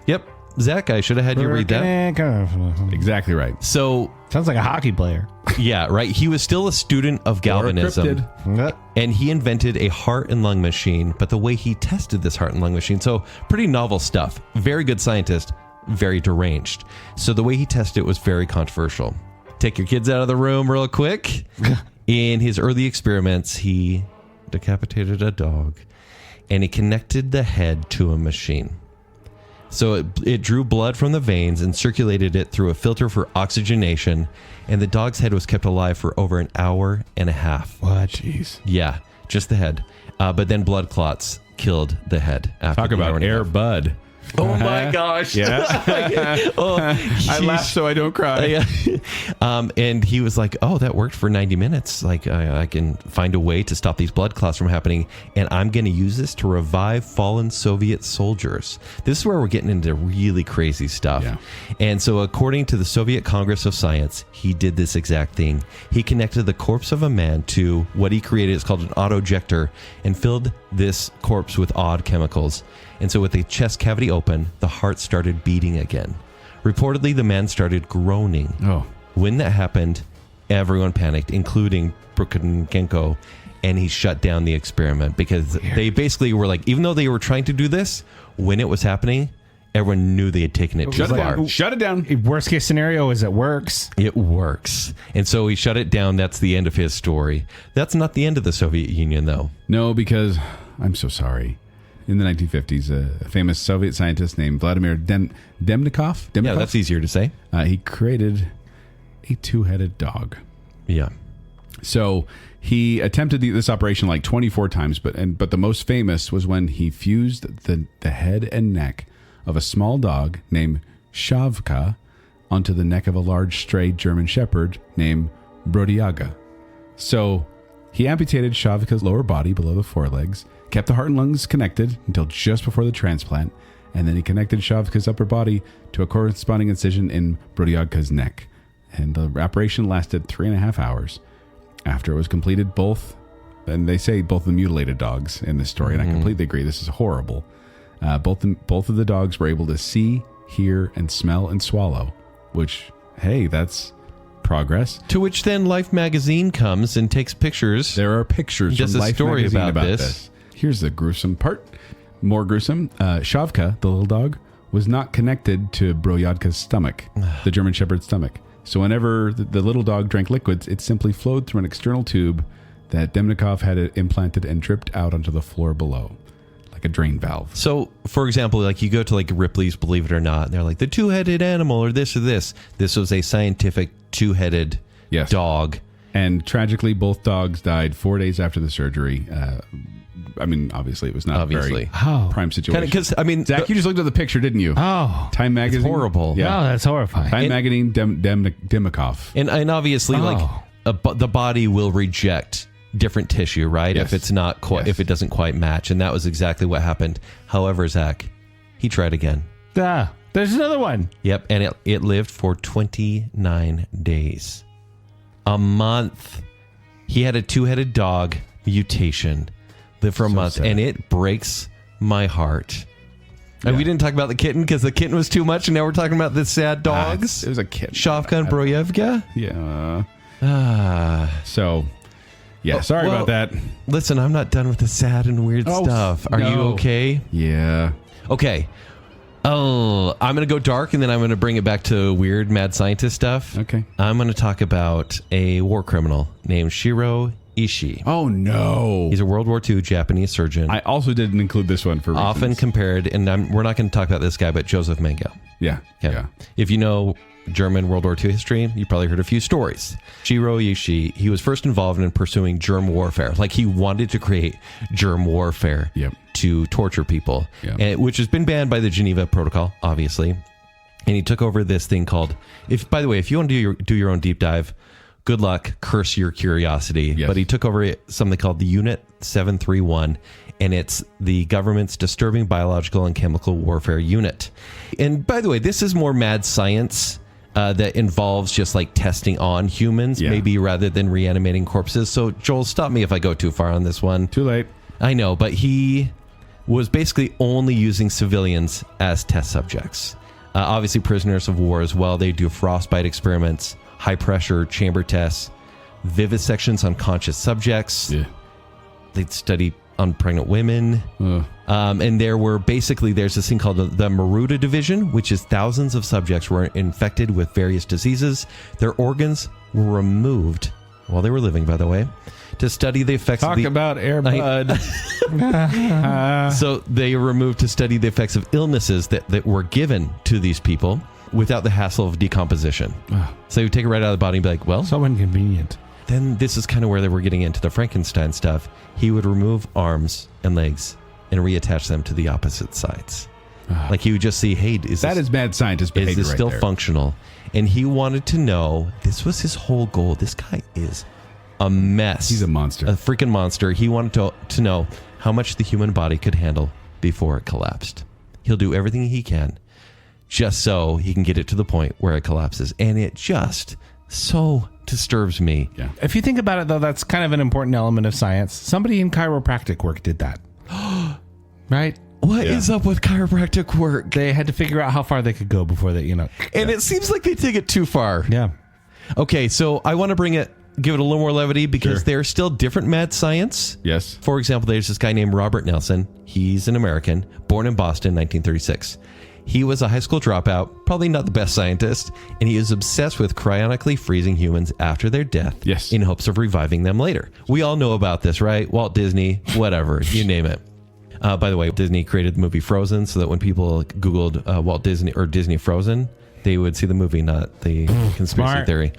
C: Yep. Zach, I should have had you read that.
D: Exactly right.
C: So,
E: Sounds like a hockey player.
C: yeah, right. He was still a student of galvanism.
D: Or a cryptid.
C: And he invented a heart and lung machine, but the way he tested this heart and lung machine, so pretty novel stuff. Very good scientist, very deranged. So the way he tested it was very controversial. Take your kids out of the room real quick. In his early experiments, he decapitated a dog and he connected the head to a machine. So it drew blood from the veins and circulated it through a filter for oxygenation, and the dog's head was kept alive for over an hour and a half.
E: What? Jeez.
C: Yeah, just the head. But then blood clots killed the head. After
D: Talk
C: the hour
D: about
C: and a
D: Air
C: half.
D: Bud.
C: Oh my gosh.
D: Yeah.
C: Oh,
D: I laugh so I don't cry.
C: And he was like, oh, that worked for 90 minutes. Like, I can find a way to stop these blood clots from happening. And I'm going to use this to revive fallen Soviet soldiers. This is where we're getting into really crazy stuff.
D: Yeah.
C: And so according to the Soviet Congress of Science, he did this exact thing. He connected the corpse of a man to what he created. It's called an autojector, and filled this corpse with odd chemicals. And so with the chest cavity open, the heart started beating again. Reportedly, the man started groaning.
D: Oh.
C: When that happened, everyone panicked, including Perkenko, and he shut down the experiment because they basically were like, even though they were trying to do this, when it was happening, everyone knew they had taken it too
D: Shut it
C: far.
D: down. Shut it down.
E: Worst case scenario is it works.
C: It works. And so he shut it down. That's the end of his story. That's not the end of the Soviet Union, though.
D: No, because I'm so sorry. In the 1950s, a famous Soviet scientist named Vladimir Demnikov.
C: Yeah, that's easier to say.
D: He created a two-headed dog.
C: Yeah.
D: So he attempted this operation like 24 times, but the most famous was when he fused the head and neck of a small dog named Shavka onto the neck of a large stray German shepherd named Brodiaga. So he amputated Shavka's lower body below the forelegs, kept the heart and lungs connected until just before the transplant, and then he connected Shavka's upper body to a corresponding incision in Brodiaga's neck. And the operation lasted 3.5 hours. After it was completed, and they say both the mutilated dogs in this story, and I completely agree, this is horrible. Both of the dogs were able to see, hear, and smell and swallow, which, hey, that's progress.
C: To which then Life magazine comes and takes pictures.
D: There are pictures
C: Just
D: from
C: a
D: Life
C: story
D: magazine
C: about this.
D: Here's the gruesome part. More gruesome. Shavka, the little dog, was not connected to Brodiaga's stomach, the German Shepherd's stomach. So whenever the little dog drank liquids, it simply flowed through an external tube that Demnikov had implanted and dripped out onto the floor below. like a drain valve.
C: So, for example, like you go to like Ripley's Believe It or Not, and they're like the two-headed animal or this or this. This was a scientific two-headed dog.
D: And tragically, both dogs died 4 days after the surgery. I mean, obviously, it was not a very prime situation.
C: Because, I mean...
D: Zach, you just looked at the picture, didn't you?
E: Oh.
D: Time Magazine.
C: It's horrible.
D: Yeah.
E: Oh, that's horrifying.
D: Time Magazine, Demikoff.
C: And obviously, like, the body will reject different tissue, right?
D: Yes.
C: If it's not quite, if it doesn't quite match. And that was exactly what happened. However, Zach, he tried again.
E: There's another one.
C: Yep. And it lived for 29 days. A month. He had a two-headed dog mutation. Lived for a month.
D: Sad.
C: And it breaks my heart. And we didn't talk about the kitten because the kitten was too much. And now we're talking about the sad dogs.
D: It was a kitten.
C: Shavka and Broyevka.
D: Yeah. So... Yeah, sorry about that.
C: Listen, I'm not done with the sad and weird stuff. Are you okay?
D: Yeah.
C: Okay. Oh, I'm going to go dark and then I'm going to bring it back to weird mad scientist stuff.
D: Okay.
C: I'm going to talk about a war criminal named Shiro Ishii.
D: Oh, no.
C: He's a World War II Japanese surgeon.
D: I also didn't include this one for reasons.
C: Often compared, and we're not going to talk about this guy, but Joseph Mengele.
D: Yeah.
C: Okay. Yeah. If you know German World War II history, you probably heard a few stories. Shiro Ishii, he was first involved in pursuing germ warfare. Like he wanted to create germ warfare to torture people, which has been banned by the Geneva Protocol, obviously. And he took over this thing called, by the way, if you want to do your own deep dive, good luck, curse your curiosity. Yes. But he took over something called the Unit 731, and it's the government's Disturbing Biological and Chemical Warfare Unit. And by the way, this is more mad science that involves just like testing on humans, maybe rather than reanimating corpses. So Joel, stop me if I go too far on this one.
D: Too late.
C: I know, but he was basically only using civilians as test subjects. Obviously prisoners of war as well. They do frostbite experiments, high pressure chamber tests, vivisections on conscious subjects. Yeah. They'd study on pregnant women. And there's this thing called the Maruta Division, which is thousands of subjects were infected with various diseases. Their organs were removed while they were living, by the way, to study the effects
D: Talk about Air Bud.
C: So they were removed to study the effects of illnesses that were given to these people without the hassle of decomposition. So you would take it right out of the body and be like, well,
E: so inconvenient.
C: Then this is kind of where they were getting into the Frankenstein stuff. He would remove arms and legs and reattach them to the opposite sides. Like he would just see, hey, is
D: mad scientist behavior.
C: Is this still functional? And he wanted to know, this was his whole goal. This guy is a mess.
D: He's a monster.
C: A freaking monster. He wanted to know how much the human body could handle before it collapsed. He'll do everything he can just so he can get it to the point where it collapses. And it just so disturbs me.
E: Yeah. If you think about it, though, that's kind of an important element of science. Somebody in chiropractic work did that. Right?
C: What is up with chiropractic work?
E: They had to figure out how far they could go before they,
C: And it seems like they take it too far.
E: Yeah.
C: Okay, so I want to give it a little more levity because there's still different mad science.
D: Yes.
C: For example, there's this guy named Robert Nelson. He's an American, born in Boston, 1936. He was a high school dropout, probably not the best scientist, and he is obsessed with cryonically freezing humans after their death in hopes of reviving them later. We all know about this, right? Walt Disney, whatever, you name it. By the way, Disney created the movie Frozen so that when people Googled Walt Disney or Disney Frozen, they would see the movie, not the conspiracy theory.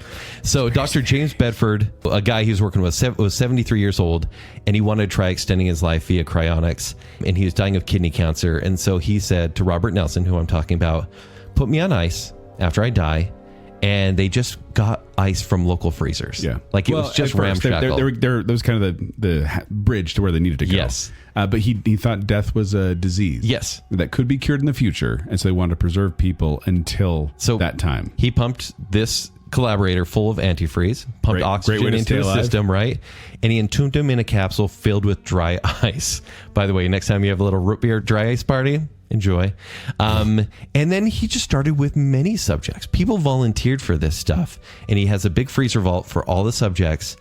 C: So Dr. James Bedford, a guy he was working with, was 73 years old, and he wanted to try extending his life via cryonics, and he was dying of kidney cancer. And so he said to Robert Nelson, who I'm talking about, put me on ice after I die. And they just got ice from local freezers. Yeah. Like it was just ramshackle.
D: That was kind of the bridge to where they needed to go.
C: Yes.
D: But he thought death was a disease.
C: Yes.
D: That could be cured in the future. And so they wanted to preserve people until that time.
C: He pumped this collaborator full of antifreeze, pumped oxygen into the system, right? And he entombed him in a capsule filled with dry ice. By the way, next time you have a little root beer dry ice party, enjoy. And then he just started with many subjects. People volunteered for this stuff. And he has a big freezer vault for all the subjects.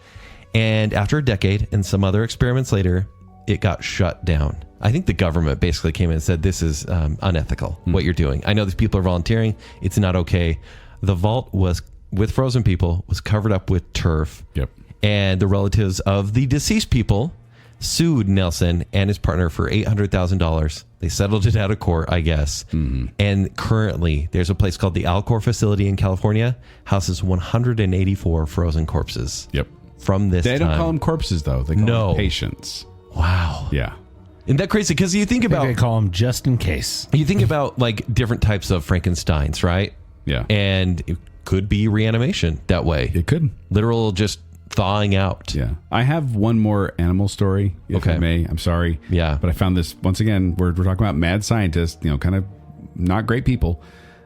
C: And after a decade and some other experiments later, it got shut down. I think the government basically came in and said, this is unethical, what you're doing. I know these people are volunteering. It's not okay. The vault was, with frozen people, was covered up with turf.
D: Yep.
C: And the relatives of the deceased people sued Nelson and his partner for $800,000. They settled it out of court, I guess. And currently, there's a place called the Alcor facility in California, houses 184 frozen corpses.
D: Yep.
C: From this
D: They
C: time.
D: don't call them corpses, though. They call them patients.
C: Wow.
D: Yeah.
C: Isn't that crazy? Because you think about...
E: They call them just in case.
C: You think about like different types of Frankensteins, right?
D: Yeah.
C: And it could be reanimation that way.
D: It could.
C: Literal just thawing out.
D: Yeah. I have one more animal story, if I may. I'm sorry.
C: Yeah.
D: But I found this, once again, we're talking about mad scientists, kind of not great people.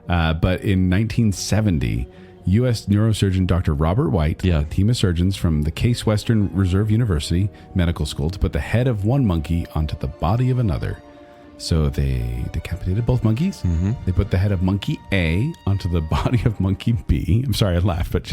D: But in 1970, U.S. neurosurgeon Dr. Robert White led a team of surgeons from the Case Western Reserve University Medical School to put the head of one monkey onto the body of another. So they decapitated both monkeys. Mm-hmm. They put the head of monkey A onto the body of monkey B. I'm sorry I laughed, but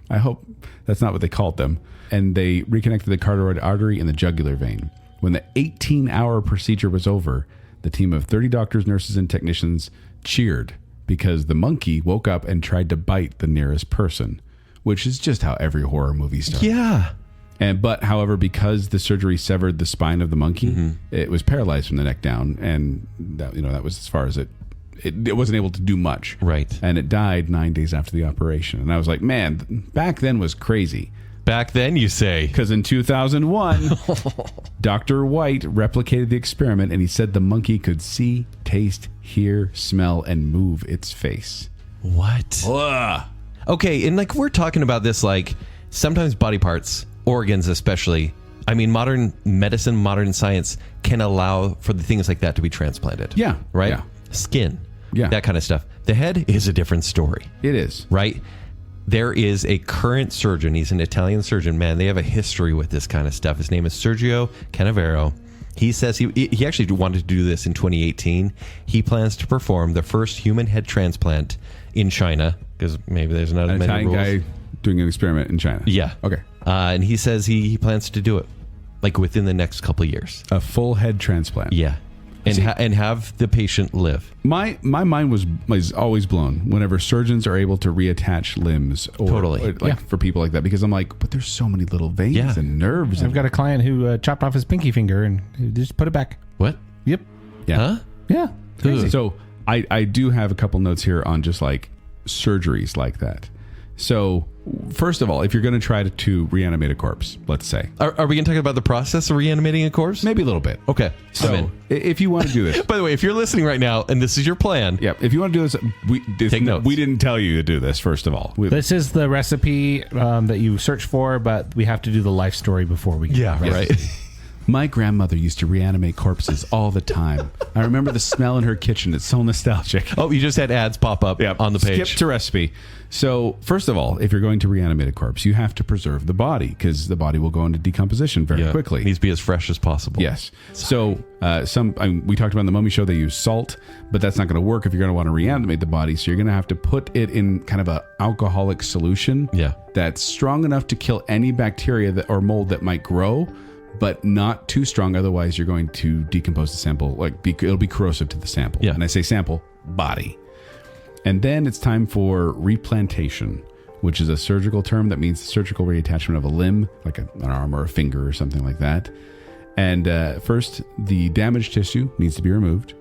D: I hope that's not what they called them. And they reconnected the carotid artery and the jugular vein. When the 18-hour procedure was over, the team of 30 doctors, nurses, and technicians cheered because the monkey woke up and tried to bite the nearest person, which is just how every horror movie starts.
C: Yeah.
D: But however, because the surgery severed the spine of the monkey, it was paralyzed from the neck down, and that was as far as it wasn't able to do much.
C: Right.
D: And it died 9 days after the operation. And I was like, man, back then was crazy.
C: Back then, you say?
D: Because in 2001, Dr. White replicated the experiment, and he said the monkey could see, taste, hear, smell, and move its face.
C: What?
D: Ugh.
C: Okay, and like we're talking about this, like sometimes body parts, organs especially. I mean, modern medicine, modern science can allow for the things like that to be transplanted.
D: Yeah.
C: Right?
D: Yeah.
C: Skin.
D: Yeah.
C: That kind of stuff. The head is a different story.
D: It is.
C: Right? There is a current surgeon. He's an Italian surgeon. Man, they have a history with this kind of stuff. His name is Sergio Canavero. He says he actually wanted to do this in 2018. He plans to perform the first human head transplant in China because maybe there's not as many
D: Italian
C: rules.
D: guy doing an experiment in China.
C: Yeah.
D: Okay.
C: And he says he plans to do it like within the next couple of years.
D: A full head transplant.
C: Yeah. And
D: See-
C: and have the patient live.
D: My mind was always blown whenever surgeons are able to reattach limbs
C: Totally.
D: for people like that, because I'm like, but there's so many little veins and nerves.
E: I've got a client who chopped off his pinky finger and just put it back.
C: What?
E: Yep.
D: Yeah.
C: Huh?
E: Yeah. Crazy.
D: So I do have a couple notes here on just like surgeries like that. So first of all, if you're going to try to reanimate a corpse, let's say,
C: Are we going to talk about the process of reanimating a corpse?
D: maybe a little bit.
C: Okay. I'm
D: So
C: in.
D: if you want to do this,
C: By the way, if you're listening right now and this is your plan,
D: if you want to do this,
C: Take notes.
D: we didn't tell you to do this. First of all,
E: This is the recipe that you search for, but we have to do the life story before we get it.
C: right.
D: My grandmother used to reanimate corpses all the time. I remember the smell in her kitchen. It's so nostalgic.
C: Oh, you just had ads pop up on the page.
D: Skip to recipe. So, first of all, if you're going to reanimate a corpse, you have to preserve the body because the body will go into decomposition very quickly.
C: It needs to be as fresh as possible.
D: Yes. So, we talked about in the Mummy Show, they use salt, but that's not going to work if you're going to want to reanimate the body. So, you're going to have to put it in kind of a alcoholic solution that's strong enough to kill any bacteria or mold that might grow, but not too strong. Otherwise, you're going to decompose the sample. It'll be corrosive to the sample.
C: Yeah.
D: And I say sample, body. And then it's time for replantation, which is a surgical term that means the surgical reattachment of a limb, like an arm or a finger or something like that. And first, the damaged tissue needs to be removed.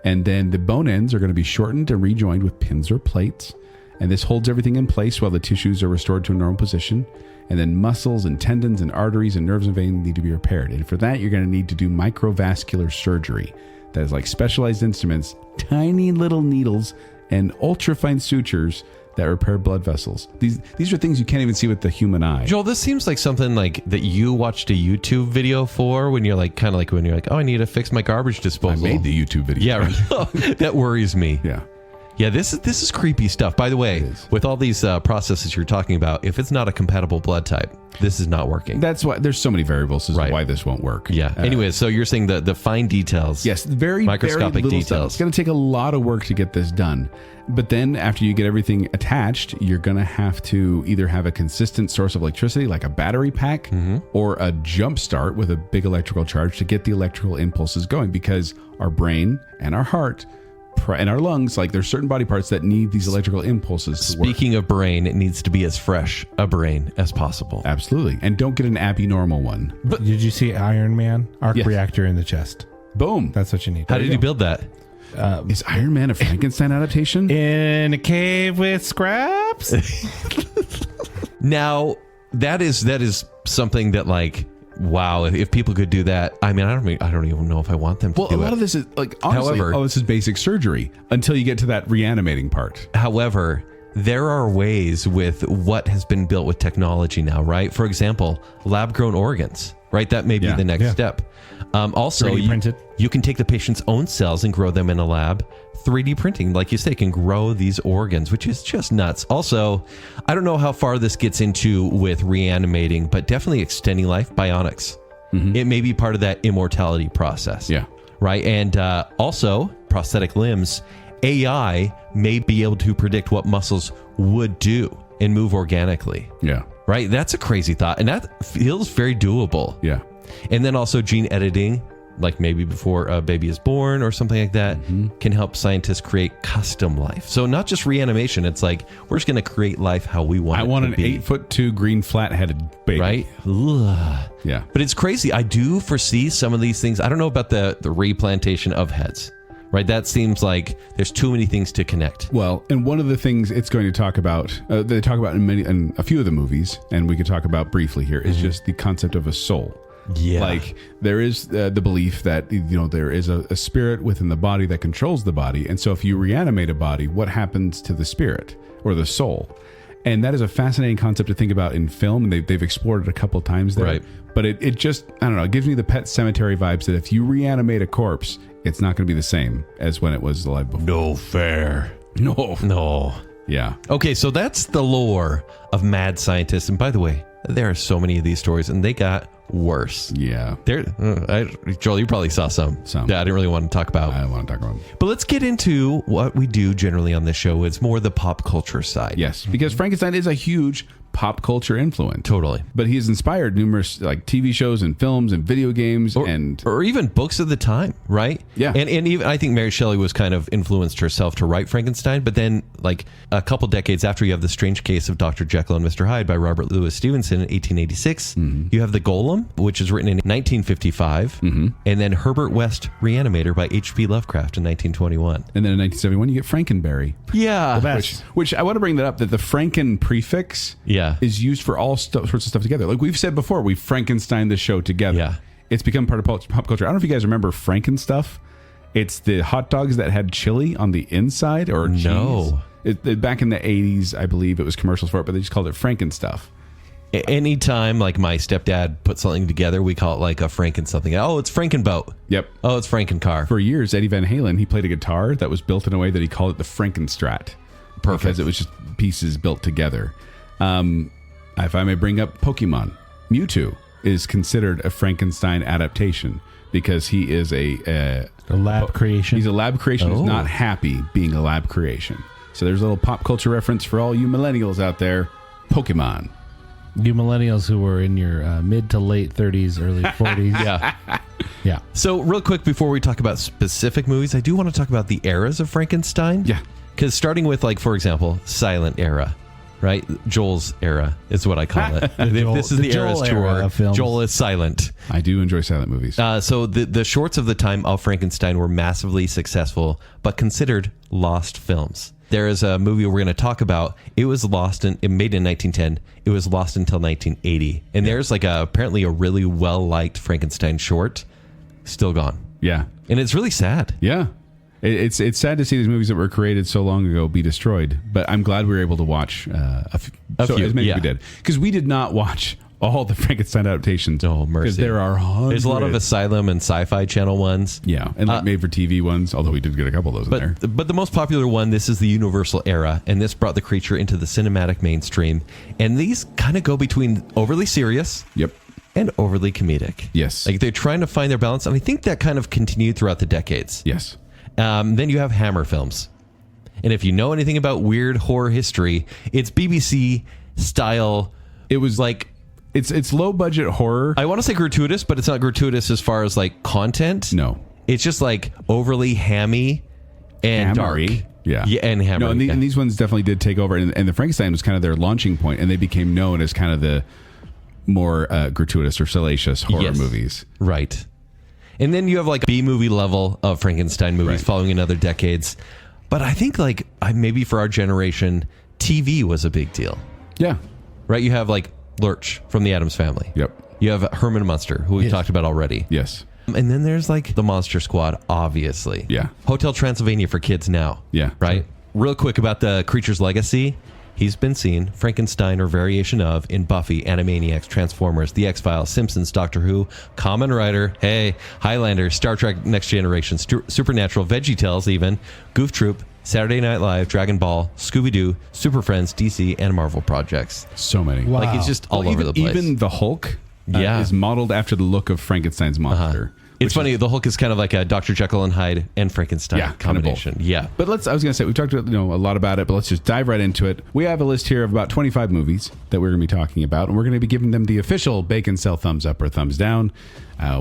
D: And then the bone ends are going to be shortened and rejoined with pins or plates. And this holds everything in place while the tissues are restored to a normal position. And then muscles and tendons and arteries and nerves and veins need to be repaired. And for that, you're going to need to do microvascular surgery. That is like specialized instruments, tiny little needles, and ultrafine sutures that repair blood vessels. These are things you can't even see with the human eye.
C: Joel, this seems like something like that you watched a YouTube video for when you're like, oh, I need to fix my garbage
D: I
C: disposal.
D: made the YouTube video.
C: Yeah, right. That worries me.
D: Yeah.
C: Yeah, this is creepy stuff. By the way, with all these processes you're talking about, if it's not a compatible blood type, this is not working.
D: That's why there's so many variables as to why this won't work.
C: Yeah. Anyway, so you're saying the fine details.
D: Yes, very
C: microscopic
D: very little
C: details.
D: stuff. It's going to take a lot of work to get this done. But then after you get everything attached, you're going to have to either have a consistent source of electricity, like a battery pack, or a jump start with a big electrical charge to get the electrical impulses going, because our brain and our heart and our lungs, like there's certain body parts that need these electrical impulses to work.
C: Speaking of brain, it needs to be as fresh a brain as possible.
D: Absolutely. And don't get an abnormal one.
E: Did you see Iron Man? Arc
D: Yes.
E: reactor in the chest.
D: Boom.
E: That's what you need.
C: How did you build that?
D: Is Iron Man a Frankenstein adaptation?
E: In a cave with scraps?
C: Now, that is something that, like, wow, if people could do that, I mean, I don't even know if I want them to
D: Well,
C: do
D: a lot
C: it.
D: of this is like, honestly,
C: However-
D: this is basic surgery until you get to that reanimating part.
C: However, there are ways with what has been built with technology now, right? For example, lab-grown organs, right? That may be
D: Yeah.
C: the next
E: Yeah.
C: step. Also,
E: 3D printed.
C: you can take the patient's own cells and grow them in a lab. 3D printing, like you say, can grow these organs, which is just nuts. Also, I don't know how far this gets into with reanimating, but definitely extending life, bionics. It may be part of that immortality process.
D: Yeah.
C: Right. And also, prosthetic limbs, AI may be able to predict what muscles would do and move organically.
D: Yeah.
C: Right. That's a crazy thought. And that feels very doable.
D: Yeah.
C: And then also gene editing, like maybe before a baby is born or something like that, can help scientists create custom life. So not just reanimation. It's like, we're just going to create life how we want
D: I
C: it
D: want
C: to
D: an
C: be.
D: 8'2" green flat-headed baby.
C: Right? Ugh.
D: Yeah.
C: But it's crazy. I do foresee some of these things. I don't know about the replantation of heads, right? That seems like there's too many things to connect.
D: Well, and one of the things it's going to talk about, they talk about in a few of the movies, and we could talk about briefly here, is just the concept of a soul.
C: Yeah.
D: Like there is the belief that, there is a spirit within the body that controls the body. And so if you reanimate a body, what happens to the spirit or the soul? And that is a fascinating concept to think about in film. And they've explored it a couple times there.
C: Right.
D: But it just, I don't know, it gives me the Pet Cemetery vibes that if you reanimate a corpse, it's not going to be the same as when it was alive before.
C: No fair.
D: No.
C: No.
D: Yeah.
C: Okay, so that's the lore of mad scientists. And by the way, there are so many of these stories, and they got worse.
D: Yeah.
C: Joel, you probably saw some.
D: Some.
C: Yeah, I didn't really want to talk about.
D: I don't want to talk about it.
C: But let's get into what we do generally on this show. It's more the pop culture side.
D: Yes, because Frankenstein is a huge pop culture influence.
C: Totally.
D: But he has inspired numerous like TV shows and films and video games
C: Or even books of the time, right?
D: Yeah.
C: And even I think Mary Shelley was kind of influenced herself to write Frankenstein. But then, like a couple decades after, you have The Strange Case of Dr. Jekyll and Mr. Hyde by Robert Louis Stevenson in 1886. You have The Golem, which is written in 1955. And then Herbert West Reanimator by H.P. Lovecraft in 1921.
D: and then in 1971 you get Frankenberry.
C: Yeah.
D: Which I want to bring that up, that the Franken prefix is used for all sorts of stuff together. Like we've said before, we Frankenstein the show together.
C: Yeah.
D: It's become part of pop culture. I don't know if you guys remember Franken stuff. It's the hot dogs that had chili on the inside or cheese.
C: No.
D: Back in the 80s, I believe it was commercials for it, but they just called it Franken stuff.
C: Anytime like my stepdad put something together, we call it like a Franken something. Oh, it's Frankenboat.
D: Yep.
C: Oh, it's Frankencar.
D: For years, Eddie Van Halen, he played a guitar that was built in a way that he called it the Frankenstrat.
C: Perfect.
D: Because it was just pieces built together. If I may bring up Pokemon, Mewtwo is considered a Frankenstein adaptation because he is
E: A lab creation.
D: He's a lab creation who's not happy being a lab creation. So there's a little pop culture reference for all you millennials out there. Pokemon.
E: You millennials who were in your mid to late 30s, early 40s.
C: Yeah.
E: Yeah.
C: So real quick, before we talk about specific movies, I do want to talk about the eras of Frankenstein.
D: Yeah.
C: Because starting with, like, for example, silent era, right? Joel's era is what I call it. If this is the
E: Joel
C: Eras
E: era
C: tour,
E: of films.
C: Joel is silent.
D: I do enjoy silent movies.
C: So the shorts of the time of Frankenstein were massively successful, but considered lost films. There is a movie we're going to talk about. It was lost it made in 1910. It was lost until 1980. And there's like apparently a really well-liked Frankenstein short, still gone.
D: Yeah.
C: And it's really sad.
D: Yeah. It's sad to see these movies that were created so long ago be destroyed, but I'm glad we were able to watch
C: A few,
D: as many
C: yeah.
D: as we did. Because we did not watch all the Frankenstein adaptations.
C: Oh, mercy.
D: Because there are hundreds.
C: There's a lot of Asylum and Sci-Fi Channel ones.
D: Yeah, and like made-for-TV ones, although we did get a couple of those in there.
C: But the most popular one, this is the Universal era, and this brought the creature into the cinematic mainstream. And these kind of go between overly serious
D: Yep.
C: and overly comedic.
D: Yes.
C: Like they're trying to find their balance, and I think that kind of continued throughout the decades.
D: Yes.
C: Then you have Hammer films. And if you know anything about weird horror history, it's BBC style.
D: It was
C: like...
D: It's low-budget horror.
C: I want to say gratuitous, but it's not gratuitous as far as like content.
D: No.
C: It's just like overly hammy and
D: Hammery.
C: dark.
D: Yeah.
C: And Hammer.
D: No, and these ones definitely did take over. And the Frankenstein was kind of their launching point, and they became known as kind of the more gratuitous or salacious horror movies.
C: Right. And then you have like B-movie level of Frankenstein movies following in other decades. But I think like maybe for our generation, TV was a big deal.
D: Yeah.
C: Right? You have like Lurch from the Addams Family.
D: Yep.
C: You have Herman Munster, who we've talked about already.
D: Yes.
C: And then there's like the Monster Squad, obviously.
D: Yeah.
C: Hotel Transylvania for kids now.
D: Yeah.
C: Right? Real quick about the creature's legacy. He's been seen, Frankenstein or variation of, in Buffy, Animaniacs, Transformers, The X-Files, Simpsons, Doctor Who, Kamen Rider, Highlander, Star Trek Next Generation, Supernatural, VeggieTales even, Goof Troop, Saturday Night Live, Dragon Ball, Scooby-Doo, Super Friends, DC, and Marvel projects.
D: So many.
E: Wow.
C: Like, it's just all over the place.
D: Even the Hulk is modeled after the look of Frankenstein's monster.
C: It's funny, the Hulk is kind of like a Dr. Jekyll and Hyde and Frankenstein combination.
D: Kind of
C: Yeah.
D: But I was going to say, we've talked about, a lot about it, but let's just dive right into it. We have a list here of about 25 movies that we're going to be talking about, and we're going to be giving them the official Bacon Cell thumbs up or thumbs down,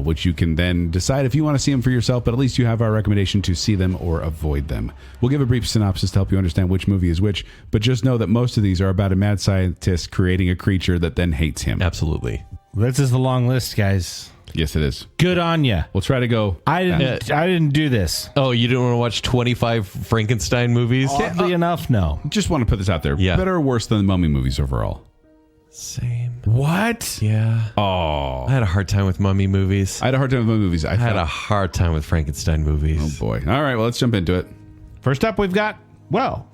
D: which you can then decide if you want to see them for yourself, but at least you have our recommendation to see them or avoid them. We'll give a brief synopsis to help you understand which movie is which, but just know that most of these are about a mad scientist creating a creature that then hates him.
C: Absolutely.
E: This is the long list, guys.
D: Yes, it is.
E: Good on ya.
D: We'll try to go.
E: I didn't do this.
C: Oh, you didn't want to watch 25 Frankenstein movies?
E: Oddly enough, no.
D: Just want to put this out there.
C: Yeah.
D: Better or worse than the Mummy movies overall?
C: Same.
D: What?
C: Yeah.
D: Oh.
C: I had a hard time with Mummy movies.
D: I had a hard time with Mummy movies.
C: I had a hard time with Frankenstein movies.
D: Oh, boy. All right, well, let's jump into it.
E: First up, we've got,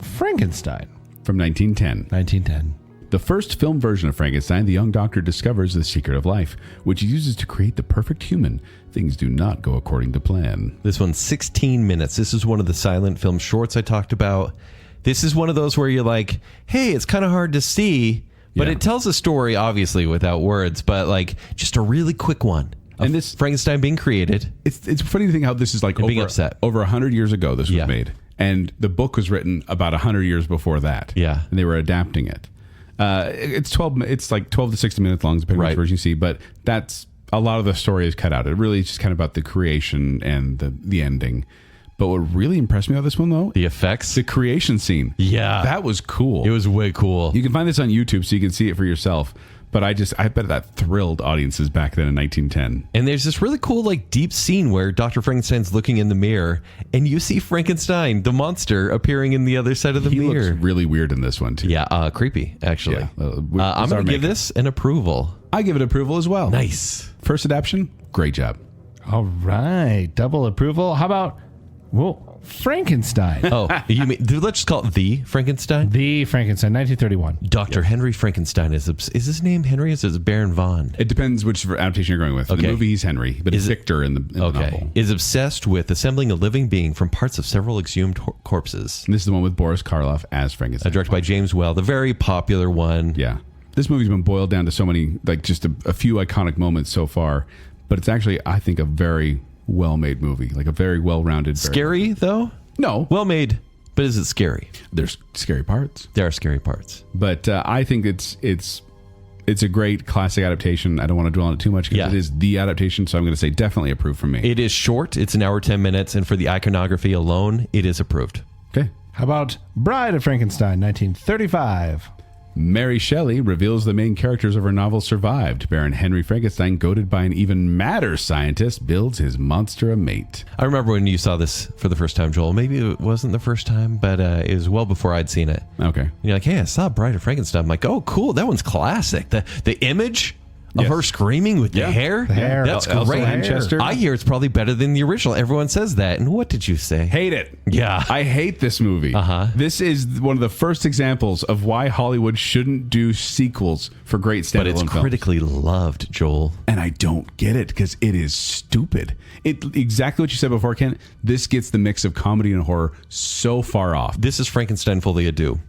E: Frankenstein.
D: From 1910.
E: 1910.
D: The first film version of Frankenstein, the young doctor discovers the secret of life, which he uses to create the perfect human. Things do not go according to plan.
C: This one's 16 minutes. This is one of the silent film shorts I talked about. This is one of those where you're like, hey, it's kind of hard to see, but it tells a story, obviously, without words, but like just a really quick one. And this Frankenstein being created.
D: It's funny to think how this is like
C: being upset.
D: Over 100 years ago this was made. And the book was written about 100 years before that.
C: Yeah.
D: And they were adapting it. It's like 12 to 60 minutes long, depending on which version you see, but that's a lot of the story is cut out. It really is just kind of about the creation and the ending. But what really impressed me about this one, though,
C: the effects,
D: the creation scene.
C: Yeah.
D: That was cool.
C: It was way cool.
D: You can find this on YouTube so you can see it for yourself. But I bet that thrilled audiences back then in 1910.
C: And there's this really cool, like, deep scene where Dr. Frankenstein's looking in the mirror, and you see Frankenstein, the monster, appearing in the other side of the mirror.
D: He looks really weird in this one, too.
C: Yeah, creepy, actually.
D: Yeah,
C: I'm going to give this an approval.
D: I give it approval as well.
C: Nice.
D: First adaptation, great job.
E: All right. Double approval. How about, Frankenstein?
C: Oh, you mean, let's just call it The Frankenstein?
E: The Frankenstein, 1931.
C: Dr. Henry Frankenstein. Is his name Henry or is it Baron Von?
D: It depends which adaptation you're going with. In the movie, he's Henry, but it's Victor in the novel.
C: Is obsessed with assembling a living being from parts of several exhumed corpses.
D: And this is the one with Boris Karloff as Frankenstein.
C: Directed by James Whale, the very popular one.
D: Yeah. This movie's been boiled down to so many, like just a few iconic moments so far, but it's actually, I think, a very well-made movie, like a very well-rounded.
C: Scary, though?
D: No.
C: Well-made, but is it scary?
D: There's scary parts.
C: There are scary parts.
D: But I think it's a great classic adaptation. I don't want to dwell on it too much because it is the adaptation, so I'm going to say definitely approved from me.
C: It is short. It's an hour, 10 minutes, and for the iconography alone, it is approved.
D: Okay.
E: How about Bride of Frankenstein, 1935?
D: Mary Shelley reveals the main characters of her novel survived. Baron Henry Frankenstein, goaded by an even madder scientist, builds his monster a mate.
C: I remember when you saw this for the first time, Joel. Maybe it wasn't the first time, but it was well before I'd seen it.
D: Okay.
C: And you're like, hey, I saw Bride of Frankenstein. I'm like, oh, cool. That one's classic. The image of her screaming with the hair.
E: The hair.
C: That's
D: Elsa
C: great.
D: Lanchester.
C: I hear it's probably better than the original. Everyone says that. And what did you say?
D: Hate it.
C: Yeah.
D: I hate this movie. This is one of the first examples of why Hollywood shouldn't do sequels for great standalone films.
C: But it's critically loved, Joel.
D: And I don't get it because it is stupid. Exactly what you said before, Ken. This gets the mix of comedy and horror so far off.
C: This is Frankenstein fully ado,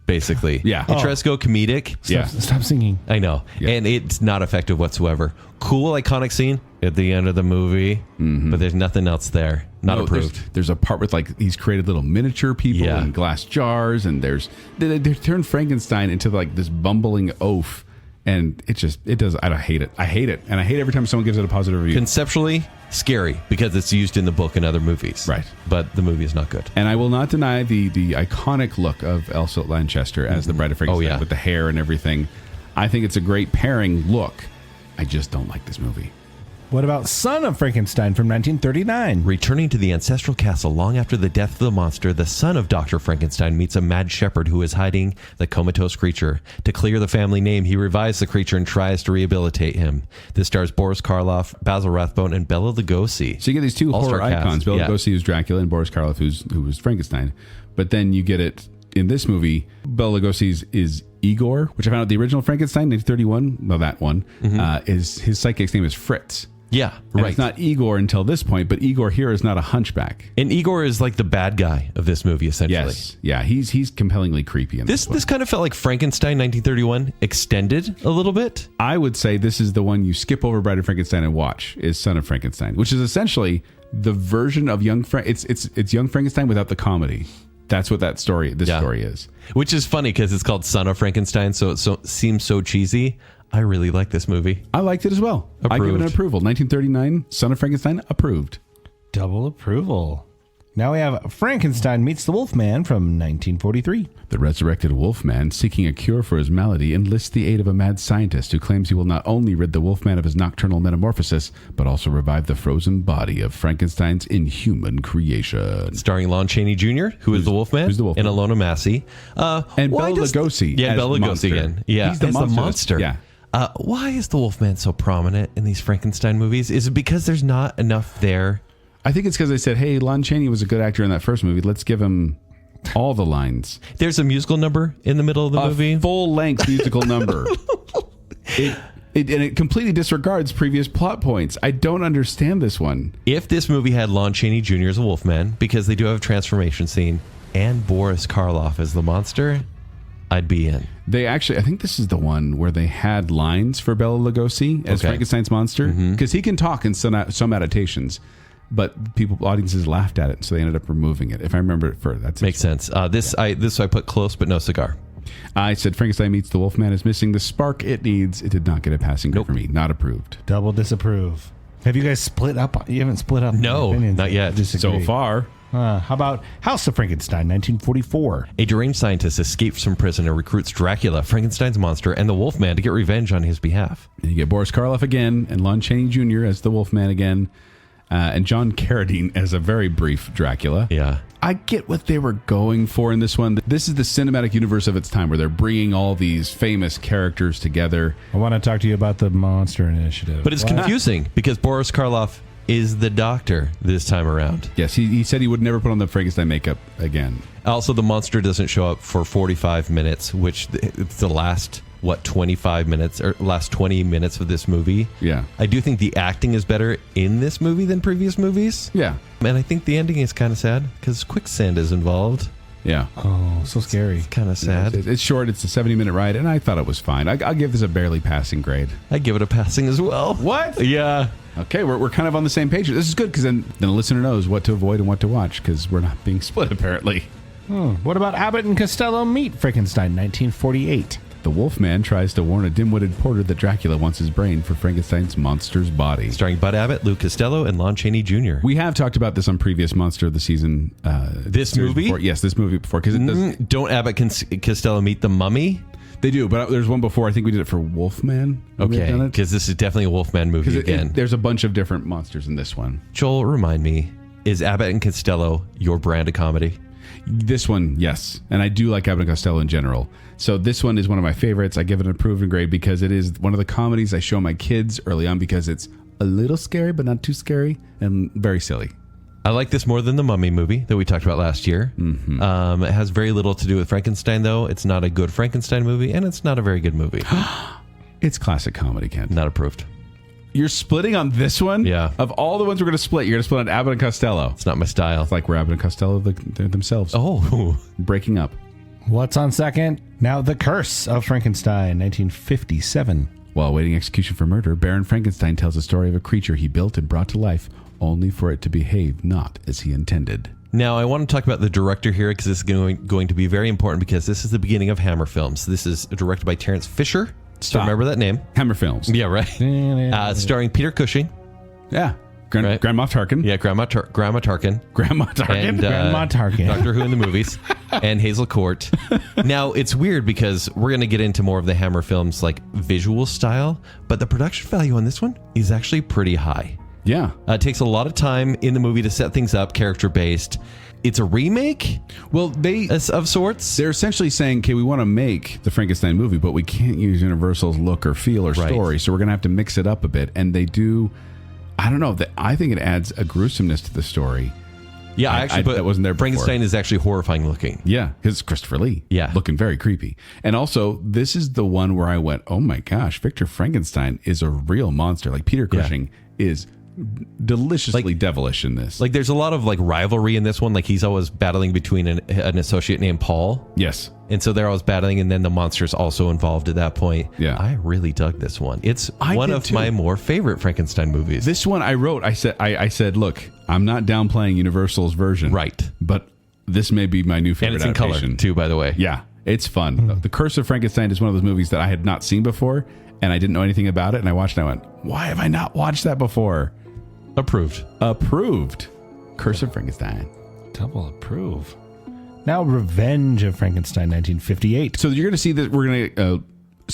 C: basically.
D: Yeah.
C: It tries to go comedic.
E: Stop singing.
C: I know.
D: Yeah.
C: And it's not effective whatsoever. Cool, iconic scene at the end of the movie, but there's nothing else there. Not approved.
D: There's a part with like he's created little miniature people in glass jars, and they turned Frankenstein into like this bumbling oaf, and it does. I hate it. I hate it, and I hate every time someone gives it a positive review.
C: Conceptually, scary because it's used in the book and other movies.
D: Right.
C: But the movie is not good.
D: And I will not deny the iconic look of Elsa Lanchester as the Bride of Frankenstein with the hair and everything. I think it's a great pairing look. I just don't like this movie.
E: What about Son of Frankenstein from 1939?
C: Returning to the ancestral castle long after the death of the monster, the son of Dr. Frankenstein meets a mad shepherd who is hiding the comatose creature. To clear the family name, he revives the creature and tries to rehabilitate him. This stars Boris Karloff, Basil Rathbone, and Bela Lugosi.
D: So you get these two
C: All-star
D: horror icons.
C: cast.
D: Bela
C: Yeah.
D: Lugosi, who's Dracula, and Boris Karloff, who was Frankenstein. But then you get it in this movie. Bela Lugosi's is Igor, which I found out the original Frankenstein, 1931. Well, that one. Is his sidekick's name is Fritz.
C: Yeah,
D: And
C: right.
D: it's not Igor until this point, but Igor here is not a hunchback.
C: And Igor is like the bad guy of this movie, essentially.
D: Yes. Yeah, he's compellingly creepy in
C: This
D: one.
C: kind of felt like Frankenstein 1931 extended a little bit.
D: I would say this is the one you skip over Bride of Frankenstein and watch is Son of Frankenstein, which is essentially the version of Young it's Young Frankenstein without the comedy. That's what this story is.
C: Which is funny because it's called Son of Frankenstein, so it seems so cheesy. I really like this movie.
D: I liked it as well. I give it an
C: Approved.
D: approval. 1939, Son of Frankenstein, approved.
E: Double approval. Now we have Frankenstein meets the Wolfman from 1943.
D: The resurrected Wolfman, seeking a cure for his malady, enlists the aid of a mad scientist who claims he will not only rid the Wolfman of his nocturnal metamorphosis, but also revive the frozen body of Frankenstein's inhuman creation.
C: Starring Lon Chaney Jr., who is the Wolfman,
D: who's the Wolfman?
C: and Ilona Massey.
D: And
C: Why
D: Bela
C: does-
D: Lugosi
C: Yeah,
D: as
C: Bela
D: the
C: Lugosi
D: monster.
C: again. Yeah,
D: He's the
C: as
D: monster. Yeah.
C: Why is the Wolfman so prominent in these Frankenstein movies? Is it because there's not enough there?
D: I think it's because they said, hey, Lon Chaney was a good actor in that first movie. Let's give him all the lines.
C: There's a musical number in the middle of the movie.
D: A full-length musical number. It completely disregards previous plot points. I don't understand this one.
C: If this movie had Lon Chaney Jr. as a Wolfman, because they do have a transformation scene, and Boris Karloff as the monster, I'd be in.
D: They actually, I think this is the one where they had lines for Bela Lugosi as
C: Okay.
D: Frankenstein's monster. Because he can talk in some adaptations, but audiences laughed at it, so they ended up removing it. If I remember it for that's
C: Makes sense. This I put close, but no cigar.
D: I said Frankenstein meets the Wolfman is missing the spark it needs. It did not get a passing grade
C: Nope.
D: for me. Not approved.
E: Double disapprove. Have you guys split up? You haven't split up?
C: No,
E: on opinions
C: not yet.
E: I disagree.
D: So far,
E: How about House of Frankenstein, 1944?
C: A deranged scientist escapes from prison and recruits Dracula, Frankenstein's monster, and the Wolfman to get revenge on his behalf.
D: you get Boris Karloff again, and Lon Chaney Jr. as the Wolfman again, and John Carradine as a very brief Dracula.
C: Yeah.
D: I get what they were going for in this one. This is the cinematic universe of its time where they're bringing all these famous characters together.
E: I want to talk to you about the Monster Initiative.
C: But it's confusing because Boris Karloff is the doctor this time around.
D: Yes, he said he would never put on the Frankenstein makeup again.
C: Also, the monster doesn't show up for 45 minutes, which it's the last, 25 minutes or last 20 minutes of this movie.
D: Yeah.
C: I do think the acting is better in this movie than previous movies.
D: Yeah.
C: And I think the ending is kind of sad because quicksand is involved.
D: Yeah.
E: Oh, so scary.
C: Kind of sad.
D: It's short. It's a 70-minute ride, and I thought it was fine. I'll give this a barely passing grade.
C: I give it a passing as well.
D: What?
C: Yeah.
D: Okay, we're kind of on the same page. This is good because then the listener knows what to avoid and what to watch because we're not being split, apparently.
E: What about Abbott and Costello meet Frankenstein, 1948?
D: The Wolfman tries to warn a dim-witted porter that Dracula wants his brain for Frankenstein's monster's body.
C: Starring Bud Abbott, Lou Costello, and Lon Chaney Jr.
D: We have talked about this on previous Monster of the Season.
C: This
D: series
C: movie?
D: before. Yes, this movie before because it does.
C: Don't Abbott Costello meet the mummy?
D: They do, but there's one before. I think we did it for Wolfman.
C: Okay, because this is definitely a Wolfman movie again.
D: There's a bunch of different monsters in this one.
C: Joel, remind me, is Abbott and Costello your brand of comedy?
D: This one, yes. And I do like Abbott and Costello in general. So this one is one of my favorites. I give it an approved grade because it is one of the comedies I show my kids early on because it's a little scary, but not too scary and very silly.
C: I like this more than the Mummy movie that we talked about last year. It has very little to do with Frankenstein, though. It's not a good Frankenstein movie, and it's not a very good movie.
D: It's classic comedy, Kent.
C: Not approved.
D: You're splitting on this one?
C: Yeah.
D: Of all the ones we're going to split, you're going to split on Abbott and Costello.
C: It's not my style.
D: It's like we're Abbott and Costello themselves.
C: Oh.
D: Breaking up.
E: What's on second? Now, The Curse of Frankenstein, 1957.
D: While awaiting execution for murder, Baron Frankenstein tells the story of a creature he built and brought to life, only for it to behave not as he intended.
C: Now, I want to talk about the director here because this is going to be very important because this is the beginning of Hammer Films. This is directed by Terrence Fisher.
D: Stop.
C: Remember that name?
D: Hammer Films.
C: Yeah, right. Starring Peter Cushing,
D: Yeah.
C: right?
D: Grandma Tarkin.
C: Yeah, Grandma Tarkin.
D: Grandma Tarkin.
C: And,
E: Grandma Tarkin.
C: Doctor Who in the movies. And Hazel Court. Now, it's weird because we're going to get into more of the Hammer films, like visual style, but the production value on this one is actually pretty high.
D: Yeah.
C: It takes a lot of time in the movie to set things up, character-based. It's a remake,
D: Well,
C: of sorts.
D: they're essentially saying, okay, we want to make the Frankenstein movie, but we can't use Universal's look or feel or
C: Right.
D: story, so we're going to have to mix it up a bit. And they do, I don't know, I think it adds a gruesomeness to the story.
C: Yeah, actually,
D: that wasn't there before.
C: Frankenstein is actually horrifying looking.
D: Yeah, because Christopher Lee.
C: Yeah.
D: Looking very creepy. And also, this is the one where I went, oh my gosh, Victor Frankenstein is a real monster. Like, Peter Cushing is deliciously devilish in this.
C: Like, there's a lot of like rivalry in this one. Like, he's always battling between an associate named Paul.
D: Yes.
C: And so they're always battling, and then the monster's also involved at that point.
D: Yeah.
C: I really dug this one. It's
D: I
C: one
D: did
C: of
D: too.
C: my more favorite Frankenstein movies.
D: This one I wrote, I said, look, I'm not downplaying Universal's version.
C: Right.
D: But this may be my new
C: and
D: favorite
C: it's in color,
D: adaptation.
C: too, by the way.
D: Yeah, it's fun. The Curse of Frankenstein is one of those movies that I had not seen before, and I didn't know anything about it, and I watched it and I went, why have I not watched that before?
C: Approved.
D: Approved. Curse of Frankenstein.
E: Double approve. Now, Revenge of Frankenstein, 1958.
D: So you're going to see that we're going to...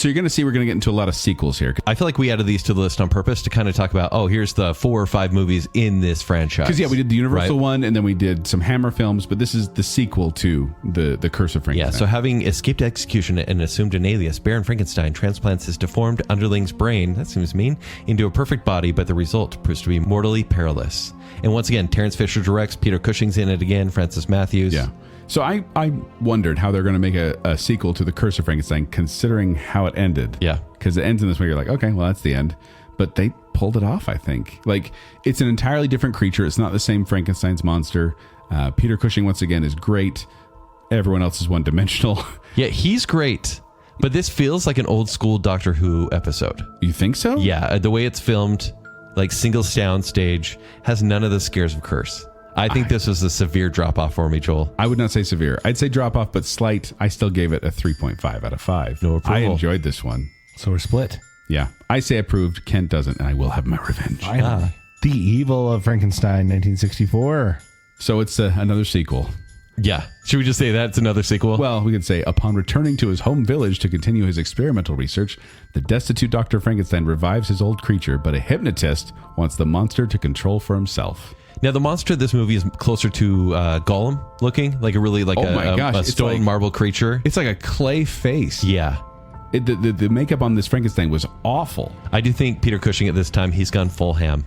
D: we're going to get into a lot of sequels here.
C: I feel like we added these to the list on purpose to kind of talk about, here's the 4 or 5 movies in this franchise.
D: Because, we did the Universal
C: Right.
D: one, and then we did some Hammer films, but this is the sequel to the Curse of
C: Yeah,
D: Frankenstein.
C: so having escaped execution and assumed an alias, Baron Frankenstein transplants his deformed underling's brain, that seems mean, into a perfect body, but the result proves to be mortally perilous. And once again, Terrence Fisher directs, Peter Cushing's in it again, Francis Matthews.
D: Yeah. So I wondered how they're going to make a sequel to The Curse of Frankenstein, considering how it ended.
C: Yeah.
D: Because it ends in this way, you're like, okay, well, that's the end. But they pulled it off, I think. Like, it's an entirely different creature. It's not the same Frankenstein's monster. Peter Cushing, once again, is great. Everyone else is one-dimensional.
C: Yeah, he's great. But this feels like an old school Doctor Who episode.
D: You think so?
C: Yeah, the way it's filmed, like single sound stage, has none of the scares of Curse. I think this was a severe drop-off for me, Joel.
D: I would not say severe. I'd say drop-off, but slight. I still gave it a 3.5 out of 5.
C: No approval.
D: I enjoyed this one.
E: So we're split.
D: Yeah. I say approved. Kent doesn't, and I will have my revenge.
E: Finally. The Evil of Frankenstein, 1964.
D: So it's another sequel.
C: Yeah. Should we just say that's another sequel?
D: Well, we could say, upon returning to his home village to continue his experimental research, the destitute Dr. Frankenstein revives his old creature, but a hypnotist wants the monster to control for himself.
C: Now, the monster of this movie is closer to Gollum looking, like a really like a
D: it's
C: stone
D: like-
C: marble creature.
D: It's like a clay face.
C: Yeah.
D: The makeup on this Frankenstein was awful.
C: I do think Peter Cushing at this time, he's gone full ham.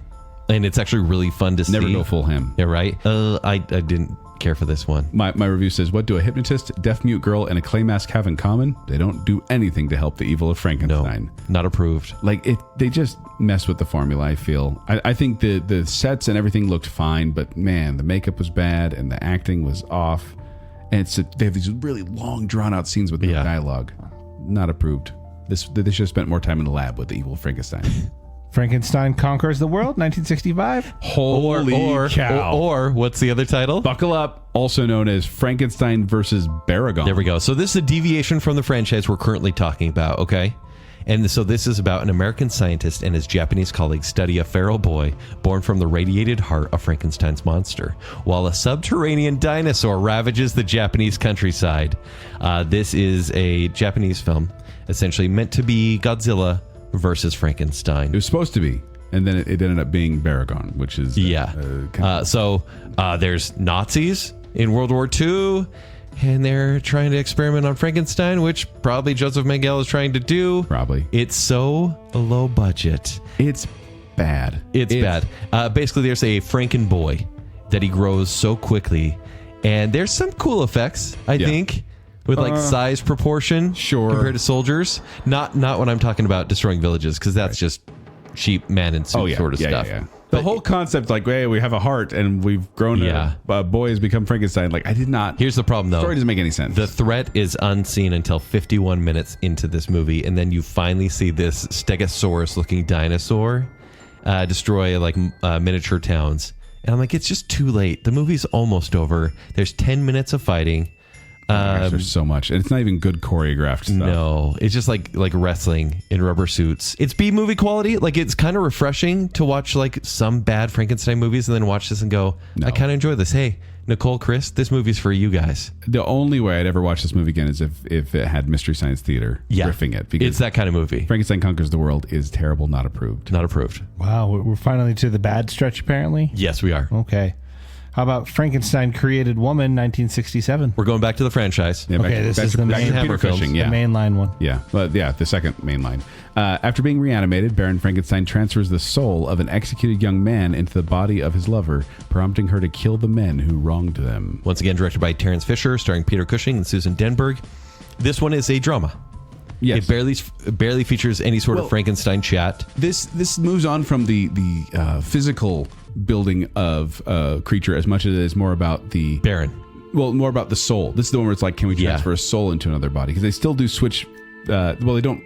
C: And it's actually really fun to see.
D: Never go full ham.
C: Yeah, right? I didn't care for this one.
D: My review says, what do a hypnotist, deaf-mute girl, and a clay mask have in common? They don't do anything to help the evil of
C: No,
D: Frankenstein.
C: not approved.
D: Like, they just mess with the formula, I feel. I think the sets and everything looked fine, but man, the makeup was bad and the acting was off. And they have these really long, drawn-out scenes with no dialogue. Not approved. They should have spent more time in the lab with the evil Frankenstein.
E: Frankenstein Conquers the World, 1965.
D: Holy cow.
C: Or what's the other title?
D: Buckle up, also known as Frankenstein versus Baragon.
C: There we go. So this is a deviation from the franchise we're currently talking about, okay? And so this is about an American scientist and his Japanese colleagues study a feral boy born from the radiated heart of Frankenstein's monster, while a subterranean dinosaur ravages the Japanese countryside. This is a Japanese film, essentially meant to be Godzilla versus Frankenstein.
D: It was supposed to be. And then it ended up being Baragon, which is...
C: So there's Nazis in World War II, and they're trying to experiment on Frankenstein, which probably Joseph Mengele is trying to do.
D: Probably.
C: It's so low budget.
D: It's bad.
C: It's bad. Basically, there's a Franken boy that he grows so quickly, and there's some cool effects, I think, with like size proportion compared to soldiers. Not when I'm talking about destroying villages, because that's just cheap man in suit sort of stuff.
D: The whole concept, like, hey, we have a heart and we've grown a boy has become Frankenstein. Like, I did not.
C: Here's the problem, though.
D: The story doesn't make any sense.
C: The threat is unseen until 51 minutes into this movie, and then you finally see this Stegosaurus-looking dinosaur destroy like miniature towns. And I'm like, it's just too late. The movie's almost over. There's 10 minutes of fighting.
D: Gosh, there's so much. And it's not even good choreographed stuff.
C: No, it's just like wrestling in rubber suits. It's B movie quality. Like, it's kind of refreshing to watch like some bad Frankenstein movies and then watch this and go, I kind of enjoy this. Hey, Nicole, Chris, this movie's for you guys.
D: The only way I'd ever watch this movie again is if it had Mystery Science Theater riffing it. Because
C: it's that kind of movie.
D: Frankenstein Conquers the World is terrible, not approved.
C: Not approved.
E: Wow, we're finally to the bad stretch, apparently.
C: Yes, we are.
E: Okay. How about Frankenstein Created Woman, 1967?
C: We're going back to the franchise.
D: Yeah,
E: Okay, this is the
D: back
E: main
D: to Peter
C: Hammer films.
D: Cushing,
E: The
D: yeah.
E: mainline one.
D: Yeah, but yeah, the second main line. After being reanimated, Baron Frankenstein transfers the soul of an executed young man into the body of his lover, prompting her to kill the men who wronged them.
C: Once again, directed by Terence Fisher, starring Peter Cushing and Susan Denberg. This one is a drama.
D: Yes.
C: It barely features any sort of Frankenstein chat.
D: This moves on from the physical building of creature as much as it is more about the
C: Baron.
D: Well, more about the soul. This is the one where it's like, can we transfer a soul into another body? Because they still do switch. Well, they don't.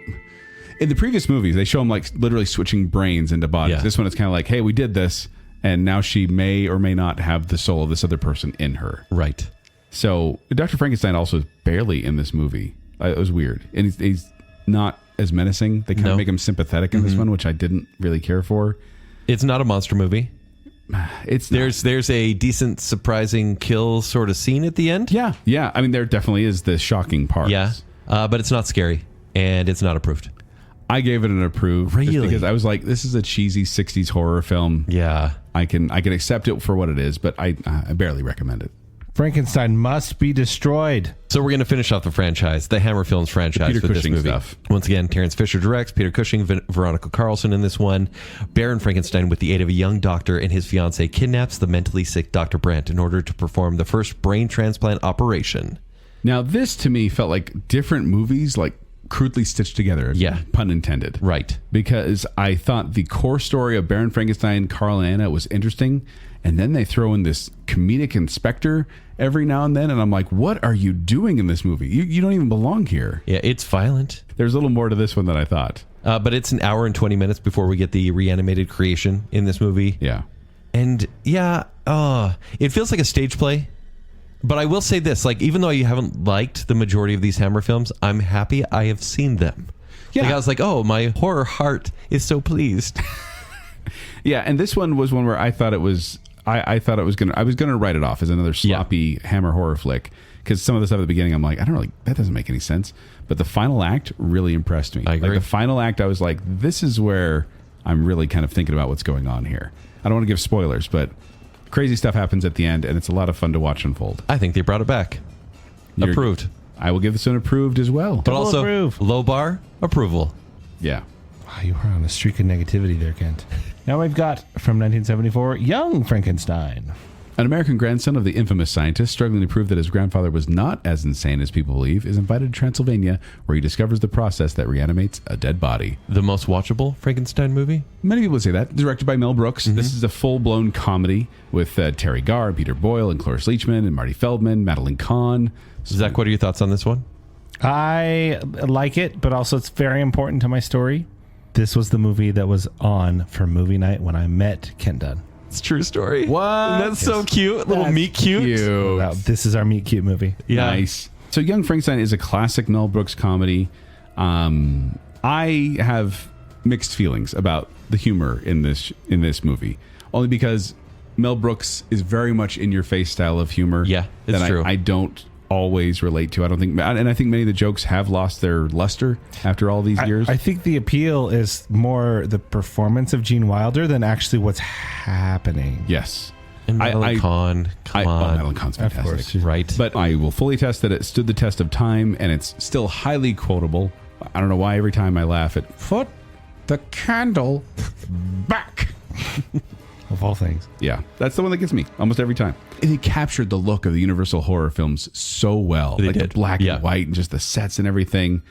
D: In the previous movies, they show them like literally switching brains into bodies.
C: Yeah.
D: This one, it's kind of like, hey, we did this, and now she may or may not have the soul of this other person in her.
C: Right.
D: So Dr. Frankenstein also is barely in this movie. It was weird, and he's not as menacing. They kind of make him sympathetic in this one, which I didn't really care for.
C: It's not a monster movie.
D: It's
C: There's a decent, surprising kill sort of scene at the end.
D: yeah. I mean, there definitely is the shocking part.
C: Yeah. But it's not scary, and it's not approved.
D: I gave it an approved. Just
C: Really?
D: because I was like, this is a cheesy 60s horror film.
C: Yeah.
D: I can accept it for what it is, but I barely recommend it.
E: Frankenstein must be destroyed.
C: So we're going to finish off the franchise, the Hammer Films franchise,
D: Peter
C: with
D: Cushing
C: this movie.
D: stuff.
C: Once again, Terence Fisher directs, Peter Cushing, Veronica Carlson in this one. Baron Frankenstein, with the aid of a young doctor and his fiancée, kidnaps the mentally sick Dr. Brandt in order to perform the first brain transplant operation.
D: Now, this to me felt like different movies, like crudely stitched together.
C: Yeah.
D: Pun intended.
C: Right.
D: Because I thought the core story of Baron Frankenstein, Carl and Anna was interesting. And then they throw in this comedic inspector every now and then. And I'm like, what are you doing in this movie? You don't even belong here.
C: Yeah, it's violent.
D: There's a little more to this one than I thought.
C: But it's an hour and 20 minutes before we get the reanimated creation in this movie.
D: Yeah.
C: And it feels like a stage play. But I will say this, like, even though you haven't liked the majority of these Hammer films, I'm happy I have seen them.
D: Yeah.
C: Like, I was like, oh, my horror heart is so pleased.
D: Yeah, and this one was one where I thought it was. I thought it was I was gonna write it off as another sloppy Hammer horror flick, because some of the stuff at the beginning I'm like, I don't really, that doesn't make any sense. But the final act really impressed me.
C: I agree.
D: Like the final act, I was like, this is where I'm really kind of thinking about what's going on here. I don't want to give spoilers, but crazy stuff happens at the end, and it's a lot of fun to watch unfold.
C: I think they brought it back. Approved.
D: I will give this an approved as well.
C: But also,
E: approve.
C: low bar, approval.
D: Yeah.
E: Wow, you were on a streak of negativity there, Kent. Now we've got, from 1974, Young Frankenstein.
D: An American grandson of the infamous scientist, struggling to prove that his grandfather was not as insane as people believe, is invited to Transylvania, where he discovers the process that reanimates a dead body.
C: The most watchable Frankenstein movie?
D: Many people say that. Directed by Mel Brooks. This is a full-blown comedy with Terry Garr, Peter Boyle, and Cloris Leachman, and Marty Feldman, Madeline Kahn.
C: Zach, what are your thoughts on this one?
E: I like it, but also it's very important to my story. This was the movie that was on for movie night when I met Kent Dunn.
C: It's a true story.
D: What?
C: That's so cute. Little meet cute.
E: Wow, this is our meet cute movie.
C: Yeah.
D: Nice. So Young Frankenstein is a classic Mel Brooks comedy. I have mixed feelings about the humor in this movie, only because Mel Brooks is very much in your face style of humor.
C: Yeah, it's
D: that
C: true.
D: I don't always relate to. I don't think, and I think many of the jokes have lost their luster after all these years.
E: I think the appeal is more the performance of Gene Wilder than actually what's happening.
D: Yes.
C: And Madeline Kahn. Come on.
D: Madeline Kahn's
E: Of
D: fantastic.
E: course.
C: Right.
D: But I will fully attest that it stood the test of time, and it's still highly quotable. I don't know why every time I laugh at "Put the candle back."
E: Of all things.
D: Yeah, that's the one that gets me almost every time. They captured the look of the Universal horror films so well.
C: They
D: like
C: did.
D: the black
C: Yeah.
D: and white and just the sets and everything.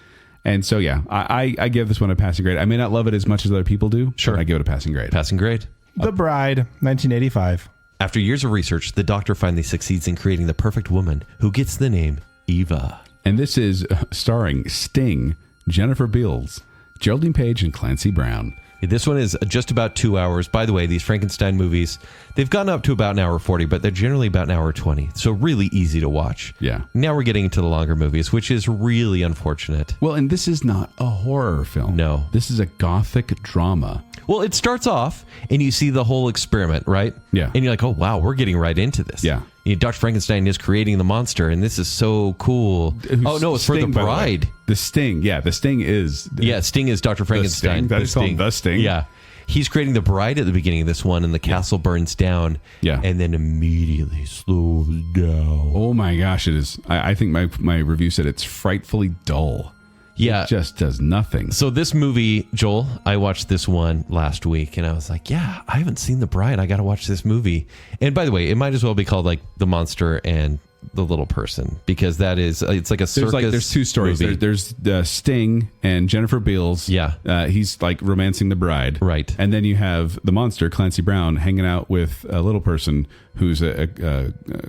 D: And so, yeah, I give this one a passing grade. I may not love it as much as other people do.
C: Sure.
D: But I give it a passing grade.
C: Passing grade.
E: The Bride, 1985.
C: After years of research, the doctor finally succeeds in creating the perfect woman who gets the name Eva.
D: And this is starring Sting, Jennifer Beals, Geraldine Page, and Clancy Brown.
C: This one is just about 2 hours. By the way, these Frankenstein movies, they've gone up to about an hour 40, but they're generally about an hour 20. So really easy to watch.
D: Yeah.
C: Now we're getting into the longer movies, which is really unfortunate.
D: Well, and this is not a horror film.
C: No.
D: This is a gothic drama.
C: Well, it starts off and you see the whole experiment, right?
D: Yeah.
C: And you're like, oh, wow, we're getting right into this.
D: Yeah.
C: Dr. Frankenstein is creating the monster, and this is so cool. Oh, no, it's for the
D: Sting, by the way.
C: bride.
D: The Sting. Yeah, the Sting is...
C: Yeah, Sting is Dr. Frankenstein.
D: Sting? That is called the Sting?
C: Yeah. He's creating the bride at the beginning of this one, and the castle burns down.
D: Yeah.
C: And then immediately slows down.
D: Oh my gosh, it is. I think my review said it's frightfully dull.
C: Yeah.
D: It just does nothing.
C: So this movie, Joel, I watched this one last week, and I was like, yeah, I haven't seen The Bride. I got to watch this movie. And by the way, it might as well be called like The Monster and the Little Person, because that is, it's like a circus
D: There's two stories.
C: movie.
D: There's Sting and Jennifer Beals.
C: Yeah.
D: He's like romancing the bride.
C: Right.
D: And then you have the monster, Clancy Brown, hanging out with a little person who's a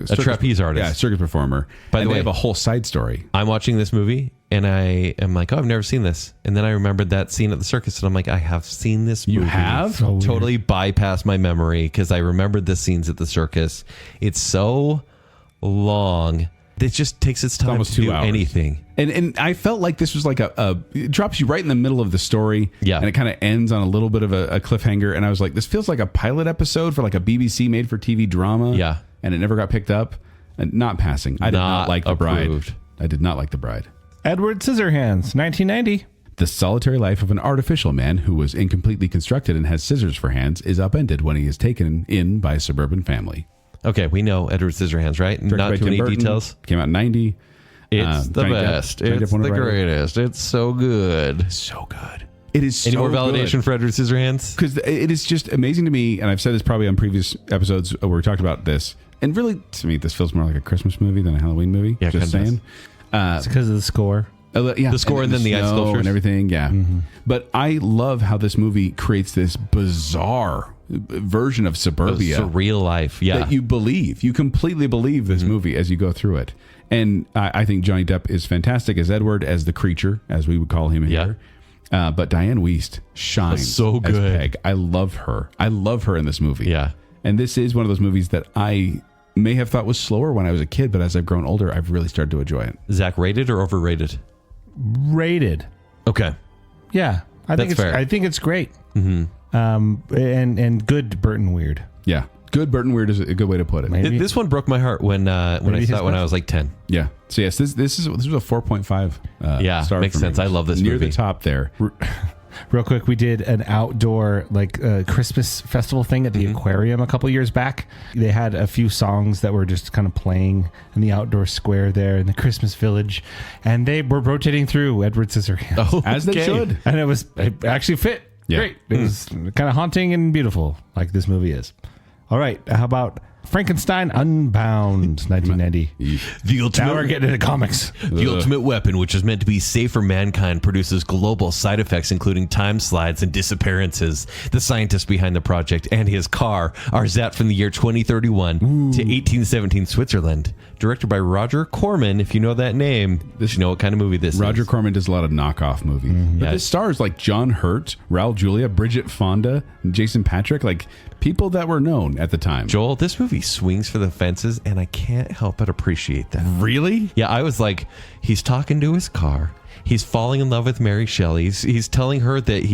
D: circus,
C: trapeze artist.
D: Yeah, circus performer.
C: By the
D: and
C: way,
D: they have a whole side story.
C: I'm watching this movie, and I am like, oh, I've never seen this. And then I remembered that scene at the circus, and I'm like, I have seen this movie.
D: You have?
E: So
C: Totally bypassed my memory because I remembered the scenes at the circus. It's so long. It just takes its time
D: almost
C: to
D: 2
C: do
D: hours.
C: anything.
D: And I felt like this was like it drops you right in the middle of the story.
C: Yeah.
D: And it kind of ends on a little bit of a cliffhanger. And I was like, this feels like a pilot episode for like a BBC made for TV drama.
C: Yeah.
D: And it never got picked up. And not passing. I did not
C: Not
D: like The
C: approved.
D: Bride. I did not like The Bride.
E: Edward Scissorhands, 1990.
D: The solitary life of an artificial man who was incompletely constructed and has scissors for hands is upended when he is taken in by a suburban family.
C: Okay, we know Edward Scissorhands, right?
D: Directed
C: Not
D: by
C: too
D: Tim
C: many
D: Burton,
C: details.
D: Came out in 90.
C: It's the
D: Johnny Depp-
C: best.
D: Johnny Depp
C: It's
D: won a
C: the
D: writer.
C: greatest. It's so good.
D: So good. It is
C: Any
D: so
C: more validation
D: good.
C: for Edward Scissorhands?
D: Because it is just amazing to me, and I've said this probably on previous episodes where we talked about this, and really, to me, this feels more like a Christmas movie than a Halloween movie.
C: Yeah,
D: just
C: kind of
D: saying.
E: It's because of the score.
D: Yeah,
C: The score and then the ice
D: snow
C: sculptures.
D: and everything. Yeah, but I love how this movie creates this bizarre version of suburbia
C: Surreal life. Yeah.
D: that you believe. You completely believe this movie as you go through it, and I think Johnny Depp is fantastic as Edward, as the creature, as we would call him here. But Diane Wiest shines
C: So
D: as
C: good.
D: Peg. I love her. I love her in this movie.
C: Yeah.
D: And this is one of those movies that I may have thought was slower when I was a kid, but as I've grown older, I've really started to enjoy it.
C: Zach, rated or overrated?
E: Rated.
C: Okay.
E: Yeah, I think
C: That's
E: it's
C: fair.
E: I think it's great. And good Burton Weird.
D: Yeah. Good Burton Weird is a good way to put it.
E: Maybe.
C: This one broke my heart when I
E: Maybe
C: saw
E: his
C: it when I
E: best.
C: was like 10.
D: Yeah. So yes, this was a 4.5.
C: Yeah,
D: star
C: makes
D: for me.
C: sense. I love this
D: Near
C: movie.
D: the top there.
E: Real quick, we did an outdoor Christmas festival thing at the aquarium a couple years back. They had a few songs that were just kind of playing in the outdoor square there in the Christmas village, and they were rotating through Edward Scissorhands.
C: Oh,
D: As they
C: okay.
D: should.
E: And it actually fit.
D: Yeah.
E: Great. It was kind of haunting and beautiful, like this movie is. All right, how about Frankenstein Unbound, 1990.
C: The
E: Now we're getting into comics.
C: The ultimate weapon, which is meant to be safe for mankind, produces global side effects, including time slides and disappearances. The scientist behind the project and his car are zapped from the year 2031 to 1817 Switzerland. Directed by Roger Corman, if you know that name, you know what kind of movie this
D: Roger
C: is.
D: Corman does a lot of knockoff movies. But
C: Yeah.
D: this stars like John Hurt, Raul Julia, Bridget Fonda, and Jason Patrick, like people that were known at the time.
C: Joel, this movie swings for the fences, and I can't help but appreciate that.
D: Really?
C: Yeah, I was like, he's talking to his car. He's falling in love with Mary Shelley. He's telling her that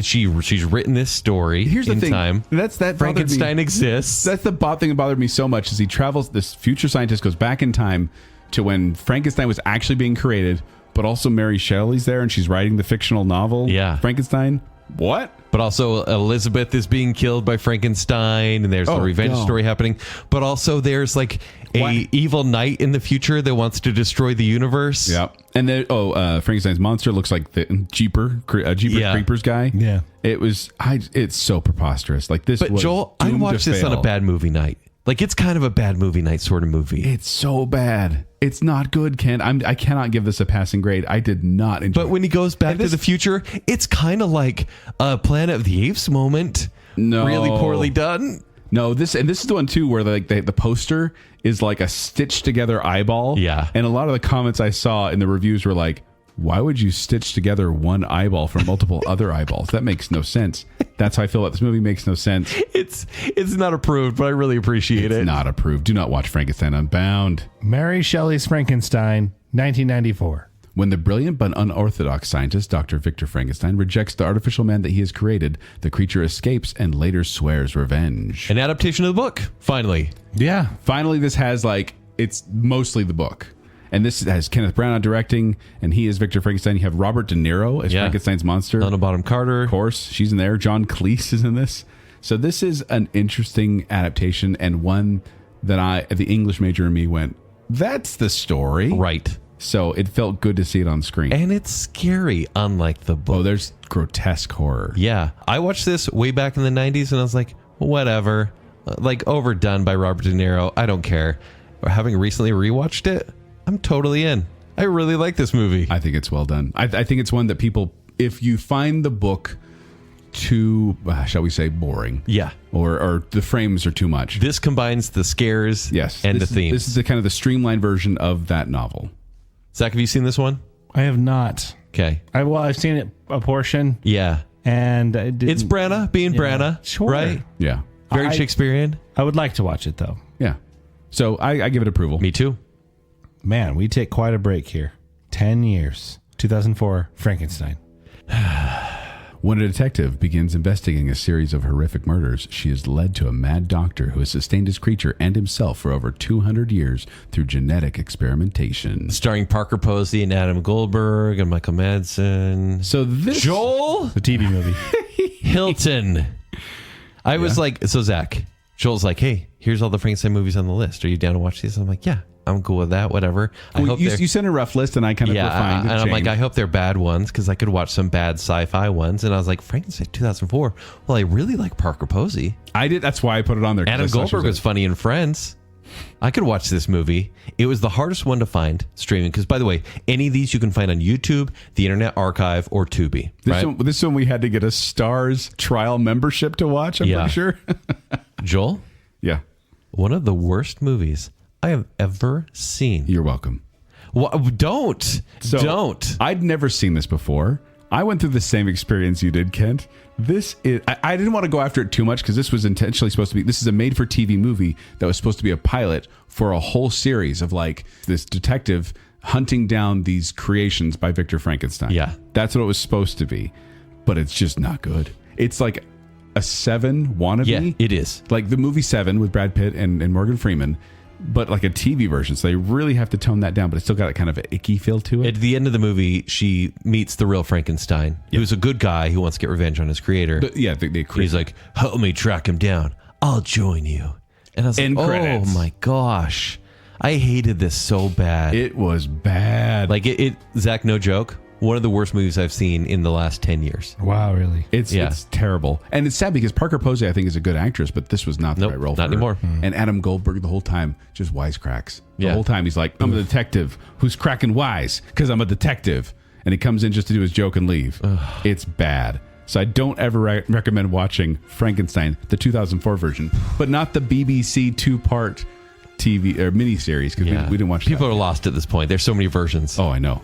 C: she's written this story.
D: Here's the
C: in
D: thing.
C: time.
D: That bothered
C: Frankenstein
D: me.
C: exists.
D: That's the thing that bothered me so much is he travels. This future scientist goes back in time to when Frankenstein was actually being created, but also Mary Shelley's there and she's writing the fictional novel.
C: Yeah.
D: Frankenstein. What?
C: But also Elizabeth is being killed by Frankenstein, and there's the revenge story happening. But also there's like a evil knight in the future that wants to destroy the universe.
D: Yeah. And then Frankenstein's monster looks like the Jeepers Creepers guy.
E: Yeah.
D: It's so preposterous. Like this.
C: But
D: was
C: Joel, I
D: doomed to
C: watched this on
D: fail.
C: a bad movie night. Like it's kind of a bad movie night sort of movie.
D: It's so bad. It's not good, Ken. I cannot give this a passing grade. I did not enjoy
C: But when he goes back to the future, it's kind of like a Planet of the Apes moment.
D: No.
C: Really poorly done.
D: No, this is the one too where the poster is like a stitched together eyeball.
C: Yeah.
D: And a lot of the comments I saw in the reviews were like, why would you stitch together one eyeball from multiple other eyeballs? That makes no sense. That's how I feel about this movie. Makes no sense.
C: It's not approved, but I really appreciate it.
D: It's not approved. Do not watch Frankenstein Unbound.
E: Mary Shelley's Frankenstein, 1994.
D: When the brilliant but unorthodox scientist, Dr. Victor Frankenstein, rejects the artificial man that he has created, the creature escapes and later swears revenge.
C: An adaptation of the book, finally.
E: Yeah.
D: Finally, this has it's mostly the book. And this has Kenneth Branagh directing, and he is Victor Frankenstein. You have Robert De Niro as Frankenstein's monster.
C: Helena Bonham Carter.
D: Of course, she's in there. John Cleese is in this. So this is an interesting adaptation, and one that the English major in me went, that's the story.
C: Right.
D: So it felt good to see it on screen.
C: And it's scary, unlike the book.
D: Oh, there's grotesque horror.
C: Yeah. I watched this way back in the 90s, and I was like, whatever. Overdone by Robert De Niro. I don't care. Or having recently rewatched it, I'm totally in. I really like this movie.
D: I think it's well done. I think it's one that people, if you find the book too, shall we say, boring.
C: Yeah.
D: Or the frames are too much.
C: This combines the scares and the themes.
D: This is the kind of the streamlined version of that novel.
C: Zach, have you seen this one?
E: I have not.
C: Okay.
E: I've seen it a portion.
C: Yeah.
E: And
C: it's Branagh being Branagh.
E: Sure.
C: Right?
D: Yeah.
C: Very Shakespearean.
E: I would like to watch it, though.
D: Yeah. So I give it approval.
C: Me too.
E: Man, we take quite a break here. 10 years. 2004, Frankenstein.
D: When a detective begins investigating a series of horrific murders, she is led to a mad doctor who has sustained his creature and himself for over 200 years through genetic experimentation.
C: Starring Parker Posey and Adam Goldberg and Michael Madsen.
D: So this...
C: Joel
E: The TV movie.
C: Hilton. I was like, so Zach, Joel's like, hey, here's all the Frankenstein movies on the list. Are you down to watch these? I'm like, yeah, I'm cool with that. Whatever.
D: You sent a rough list and I kind of refined it.
C: And I'm like, I hope they're bad ones because I could watch some bad sci-fi ones. And I was like, Frankenstein 2004. Well, I really like Parker Posey.
D: I did. That's why I put it on there.
C: Adam Goldberg was funny in Friends. I could watch this movie. It was the hardest one to find streaming because, by the way, any of these you can find on YouTube, the Internet Archive, or Tubi.
D: This one we had to get a Stars trial membership to watch, I'm pretty sure.
C: Joel?
D: Yeah.
C: One of the worst movies I have ever seen.
D: You're welcome.
C: Well, don't.
D: I'd never seen this before. I went through the same experience you did, Kent. This is... I didn't want to go after it too much because this was intentionally supposed to be... This is a made-for-TV movie that was supposed to be a pilot for a whole series of this detective hunting down these creations by Victor Frankenstein.
C: Yeah.
D: That's what it was supposed to be. But it's just not good. It's like a Seven wannabe.
C: Yeah, it is.
D: Like the movie Seven with Brad Pitt and Morgan Freeman, but like a TV version. So they really have to tone that down, but it's still got a kind of an icky feel to it.
C: At the end of the movie, she meets the real Frankenstein, who's a good guy who wants to get revenge on his creator.
D: He's
C: like, help me track him down. I'll join you. And I was like,
D: credits.
C: Oh my gosh. I hated this so bad.
D: It was bad.
C: Like Zach, no joke. One of the worst movies I've seen in the last 10 years.
E: Wow, really?
D: It's terrible. And it's sad because Parker Posey, I think, is a good actress, but this was not the right role for her.
C: Not anymore.
D: And Adam Goldberg the whole time just wisecracks. The
C: Yeah.
D: whole time he's like, I'm a detective who's cracking wise because I'm a detective. And he comes in just to do his joke and leave. It's bad. So I don't ever recommend watching Frankenstein, the 2004 version, but not the BBC 2-part TV or miniseries because we didn't watch
C: People
D: that.
C: are lost at this point. There's so many versions.
D: Oh, I know.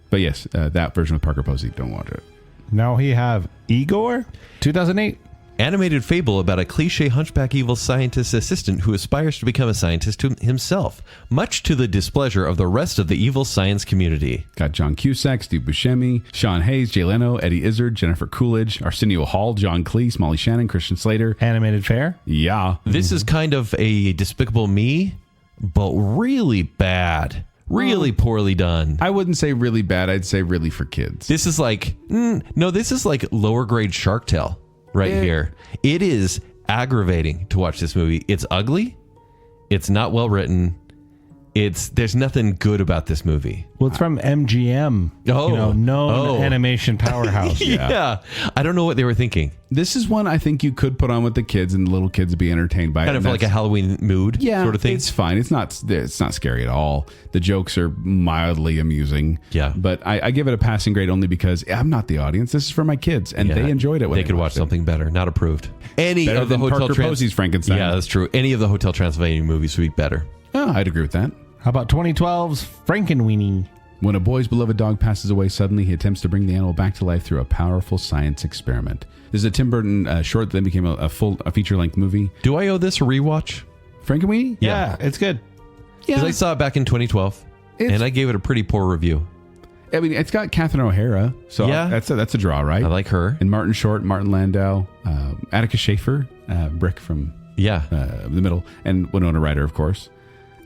D: But yes, that version with Parker Posey, don't watch it.
E: Now we have Igor, 2008.
C: Animated fable about a cliche hunchback evil scientist assistant who aspires to become a scientist himself, much to the displeasure of the rest of the evil science community.
D: Got John Cusack, Steve Buscemi, Sean Hayes, Jay Leno, Eddie Izzard, Jennifer Coolidge, Arsenio Hall, John Cleese, Molly Shannon, Christian Slater.
E: Animated fare.
D: Yeah.
C: This is kind of a Despicable Me, but really bad. Really poorly done.
D: I wouldn't say really bad. I'd say really for kids.
C: This is like, this is like lower grade Shark Tale here. It is aggravating to watch this movie. It's ugly. It's not well written. There's nothing good about this movie.
E: Well, it's from MGM. Known animation powerhouse.
C: Yeah. I don't know what they were thinking.
D: This is one I think you could put on with the kids and the little kids would be entertained by it.
C: Kind of like a Halloween mood sort of thing.
D: It's fine. It's not scary at all. The jokes are mildly amusing.
C: Yeah.
D: But I give it a passing grade only because I'm not the audience. This is for my kids and they enjoyed it when
C: they could watch something better. Not approved. Any
D: better
C: of the
D: than
C: Hotel
D: Parker Posey's Frankenstein.
C: Yeah, that's true. Any of the Hotel Transylvania movies would be better.
D: Oh, I'd agree with that.
E: How about 2012's Frankenweenie?
D: When a boy's beloved dog passes away suddenly, he attempts to bring the animal back to life through a powerful science experiment. This is a Tim Burton short that then became a feature-length movie.
C: Do I owe this a rewatch?
D: Frankenweenie?
E: Yeah, it's good.
C: Because I saw it back in 2012, and I gave it a pretty poor review.
D: I mean, it's got Catherine O'Hara, so
C: Yeah.
D: that's a draw, right?
C: I like her.
D: And Martin Short, Martin Landau, Atticus Schaefer, Brick from
C: Yeah.
D: the middle, and Winona Ryder, of course.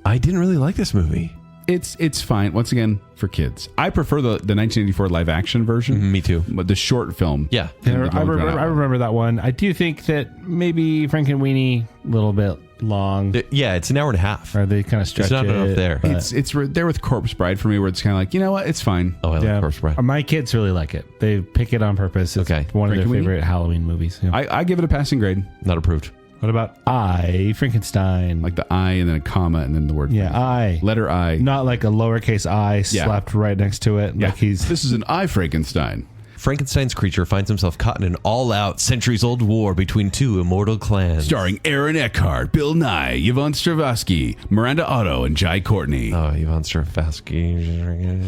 C: I didn't really like this movie.
D: It's fine. Once again, for kids. I prefer the 1984 live action version.
C: Me too.
D: But the short film.
C: Yeah.
E: I remember that one. I do think that maybe Frankenweenie a little bit long.
C: Yeah, it's an hour and a half.
E: Or they kind of stretch
C: There's not
E: it.
C: enough there.
E: but-
D: It's there with Corpse Bride for me, where it's kind of like, you know what, it's fine.
C: Oh, I like Corpse Bride.
E: My kids really like it. They pick it on purpose. It's
C: Okay.
E: one of their
D: Frankenweenie?
E: favorite Halloween movies. Yeah.
D: I give it a passing grade,
C: Not approved.
E: What about Frankenstein?
D: like the I and then a comma and then the word.
E: yeah, I.
D: Letter I.
E: Not like a lowercase I
D: Yeah.
E: slapped right next to it.
D: Yeah.
E: Like he's
D: This is an I Frankenstein.
C: Frankenstein's creature finds himself caught in an all-out, centuries-old war between two immortal clans.
D: Starring Aaron Eckhart, Bill Nye, Yvonne Strahovski, Miranda Otto, and Jai Courtney.
C: Oh, Yvonne Strahovski.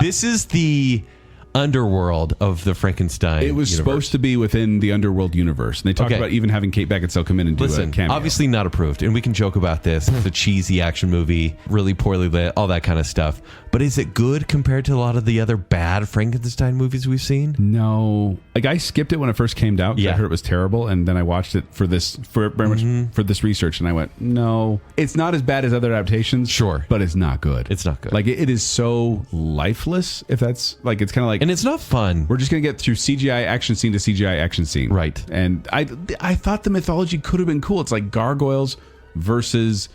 C: This is the underworld of the Frankenstein
D: It was
C: universe.
D: supposed to be within the Underworld universe. And they talked
C: Okay.
D: about even having Kate Beckinsale come in and do
C: Listen,
D: a cameo.
C: obviously not approved, and we can joke about this. It's a cheesy action movie, really poorly lit, all that kind of stuff. But is it good compared to a lot of the other bad Frankenstein movies we've seen?
D: No. Like, I skipped it when it first came out because
C: Yeah.
D: I heard it was terrible, and then I watched it for very much for this research, and I went, no. It's not as bad as other adaptations.
C: Sure.
D: But it's not good.
C: It's not good.
D: Like, it is so lifeless, if that's, like, it's kind of like...
C: And it's not fun.
D: We're just going to get through CGI action scene to CGI action scene.
C: Right.
D: And I thought the mythology could have been cool. It's like gargoyles versus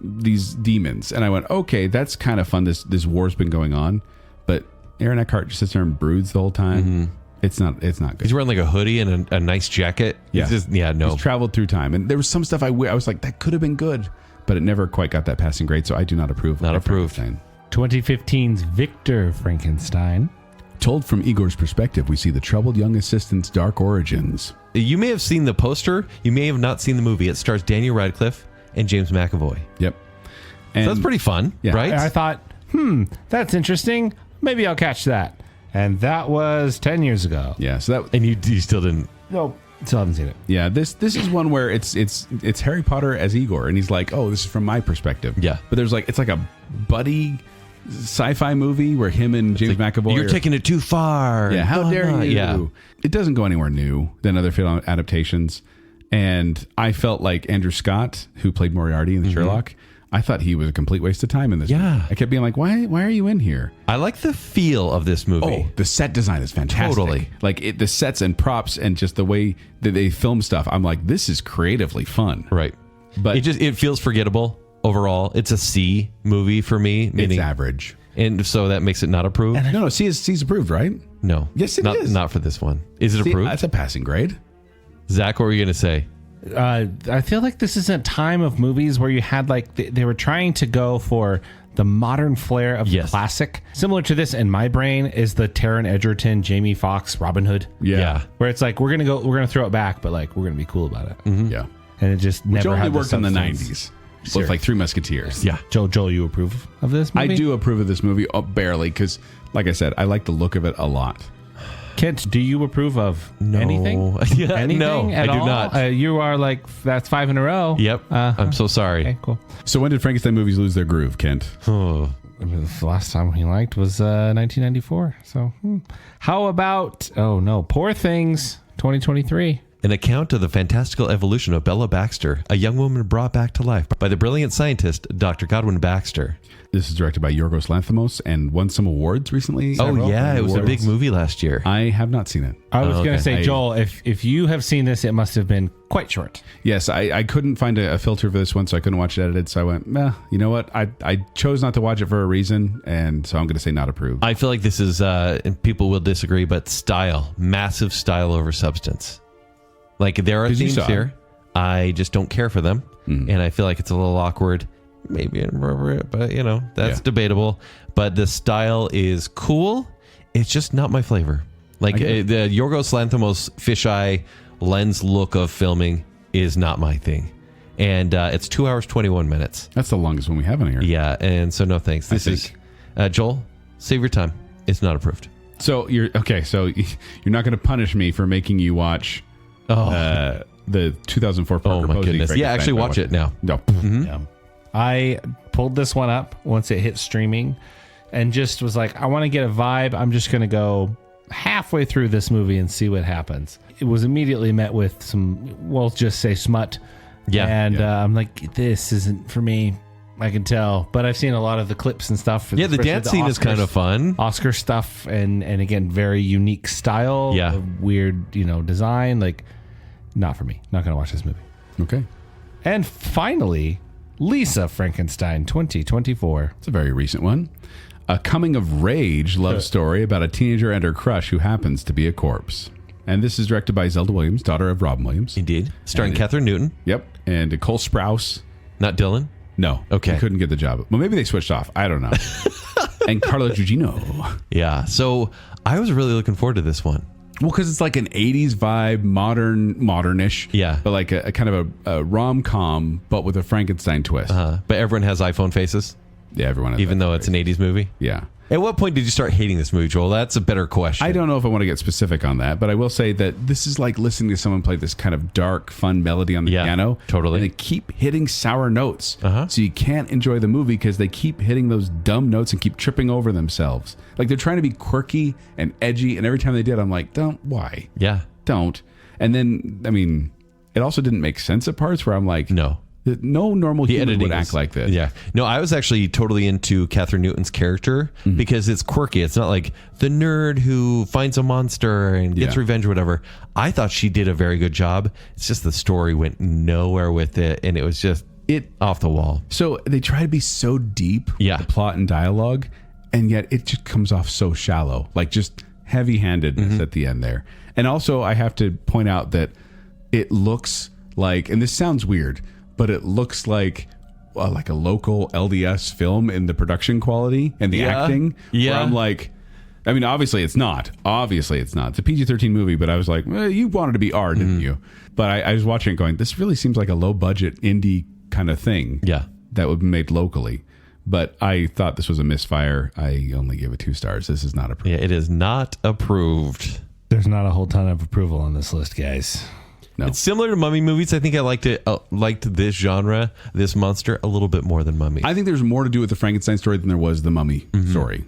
D: these demons. And I went, okay, that's kind of fun. This war's been going on. But Aaron Eckhart just sits there and broods the whole time. It's not good.
C: He's wearing like a hoodie and a nice jacket.
D: Yeah.
C: It's just, no.
D: He's traveled through time. And there was some stuff I was like, that could have been good. But it never quite got that passing grade. So I do not approve.
C: Not
D: of
C: approved.
D: Frankenstein.
E: 2015's Victor Frankenstein.
D: Told from Igor's perspective, we see the troubled young assistant's dark origins.
C: You may have seen the poster. You may have not seen the movie. It stars Daniel Radcliffe and James McAvoy.
D: Yep. And
C: So that's pretty fun,
D: Yeah.
C: right?
E: I thought, that's interesting. Maybe I'll catch that. And that was 10 years ago.
D: Yeah. So that
C: And you still didn't.
E: Nope. Still haven't seen it.
D: Yeah, this is one where it's Harry Potter as Igor, and he's like, oh, this is from my perspective.
C: Yeah.
D: But it's like a buddy sci-fi movie where him and James McAvoy
C: You're taking it too far.
D: Yeah, how
C: No,
D: dare
C: no.
D: you?
C: Yeah.
D: It doesn't go anywhere new than other film adaptations. And I felt like Andrew Scott, who played Moriarty in Sherlock, I thought he was a complete waste of time in this
C: Yeah.
D: movie. I kept being like, why are you in here?
C: I like the feel of this movie.
D: Oh, the set design is fantastic.
C: Totally.
D: Like the sets and props and just the way that they film stuff. I'm like, this is creatively fun.
C: Right.
D: But
C: It feels forgettable overall. It's a C movie for me.
D: it's
C: Meaning,
D: average.
C: and so that makes it not approved.
D: No, C's approved, right?
C: No.
D: Yes, it
C: not,
D: is.
C: Not for this one. Is it
D: See,
C: approved?
D: that's a passing grade.
C: Zach, what were you going to say?
E: I feel like this is a time of movies where you had like they were trying to go for the modern flair of the
C: Yes.
E: classic. Similar to this in my brain is the Taron Egerton, Jamie Foxx, Robin Hood.
D: Yeah.
E: Where it's like we're gonna throw it back, but like we're gonna be cool about it.
D: Yeah.
E: And it just
D: Which
E: never
D: only
E: had
D: worked in the
E: substance.
D: 90s. With like Three Musketeers.
C: Yeah.
E: Joel, you approve of this movie?
D: I do approve of this movie, barely, because, like I said, I like the look of it a lot.
E: Kent, do you approve of
C: No.
E: anything?
C: Yeah,
E: Anything
C: no,
E: at
C: I do
E: all?
C: not.
E: You are like, that's 5 in a row.
C: Yep. I'm so sorry.
E: Okay, cool.
D: So when did Frankenstein movies lose their groove, Kent?
C: Oh.
E: The last time he liked was 1994. So, how about, Poor Things 2023?
C: An account of the fantastical evolution of Bella Baxter, a young woman brought back to life by the brilliant scientist Dr. Godwin Baxter.
D: This is directed by Yorgos Lanthimos and won some awards recently.
C: Oh,
D: several
C: yeah. It was a
D: awards.
C: big movie last year.
D: I have not seen it.
E: I was
C: Oh,
E: going
C: okay.
E: to say, Joel, if you have seen this, it must have been quite short.
D: Yes, I couldn't find a filter for this one, so I couldn't watch it edited. So I went, you know what? I chose not to watch it for a reason, and so I'm going to say not approved.
C: I feel like this is, and people will disagree, but style, massive style over substance. Like there are
D: 'Cause you
C: themes
D: saw it.
C: here. I just don't care for them. And I feel like it's a little awkward. Maybe inappropriate, but that's
D: Yeah.
C: debatable. But the style is cool. It's just not my flavor. Like
D: get
C: the Yorgos Lanthimos fisheye lens look of filming is not my thing. and it's 2 hours 21 minutes.
D: That's the longest one we have in here.
C: Yeah, and so no thanks. This is Joel. Save your time. It's not approved.
D: So you're not going to punish me for making you watch the 2004 Parker
C: Oh my
D: Posey
C: goodness! Yeah,
D: Frankenstein
C: actually
D: by
C: watch
D: watching
C: it now.
D: No.
E: Yeah. I pulled this one up once it hit streaming and just was like, I want to get a vibe. I'm just going to go halfway through this movie and see what happens. It was immediately met with some, we'll just say smut.
C: Yeah.
E: And I'm like, this isn't for me. I can tell. But I've seen a lot of the clips and stuff.
C: Yeah, the dance scene is kind of fun.
E: Oscar stuff and again, very unique style.
C: Yeah.
E: Weird, design. Like, not for me. Not going to watch this movie.
D: Okay.
E: And finally, Lisa Frankenstein 2024.
D: It's a very recent one. A coming-of-rage love story about a teenager and her crush who happens to be a corpse. And this is directed by Zelda Williams, daughter of Robin Williams.
C: Indeed. Starring Catherine Newton.
D: Yep. And Cole Sprouse.
C: Not Dylan.
D: No.
C: Okay.
D: He couldn't get the job. Well, maybe they switched off. I don't know. And Carla Gugino.
C: Yeah. So I was really looking forward to this one.
D: Well, because it's like an 80s vibe, modernish.
C: Yeah.
D: But like a kind of a rom-com, but with a Frankenstein twist.
C: But everyone has iPhone faces,
D: Yeah, everyone has
C: even
D: that
C: though it's an 80s movie.
D: Yeah.
C: At what point did you start hating this movie, Joel? That's a better question.
D: I don't know if I want to get specific on that, but I will say that this is like listening to someone play this kind of dark, fun melody on the piano.
C: Totally.
D: And they keep hitting sour notes. So you can't enjoy the movie because they keep hitting those dumb notes and keep tripping over themselves. Like they're trying to be quirky and edgy, and every time they did, I'm like, why?
C: Yeah.
D: Don't. And then, I mean, it also didn't make sense at parts where I'm like,
C: No
D: normal human
C: editing
D: would act like this.
C: Yeah. No, I was actually totally into Catherine Newton's character because it's quirky. It's not like the nerd who finds a monster and gets revenge or whatever. I thought she did a very good job. It's just the story went nowhere with it, and it was just off the wall.
D: So they try to be so deep with
C: Yeah.
D: the plot and dialogue, and yet it just comes off so shallow, like just heavy-handedness at the end there. And also, I have to point out that it looks like, and this sounds weird, but it looks like a local LDS film in the production quality and the acting.
C: Yeah.
D: Where I'm like, I mean, obviously it's not. It's a PG-13 movie, but I was like, well, you wanted to be R, didn't you? But I was watching it going, this really seems like a low-budget indie kind of thing.
C: Yeah.
D: That would be made locally. But I thought this was a misfire. I only give it 2 stars. This is not approved.
C: Yeah, it is not approved.
E: There's not a whole ton of approval on this list, guys.
D: No.
C: It's similar to Mummy movies. I think I liked this genre, this monster, a little bit more than Mummy.
D: I think there's more to do with the Frankenstein story than there was the Mummy story.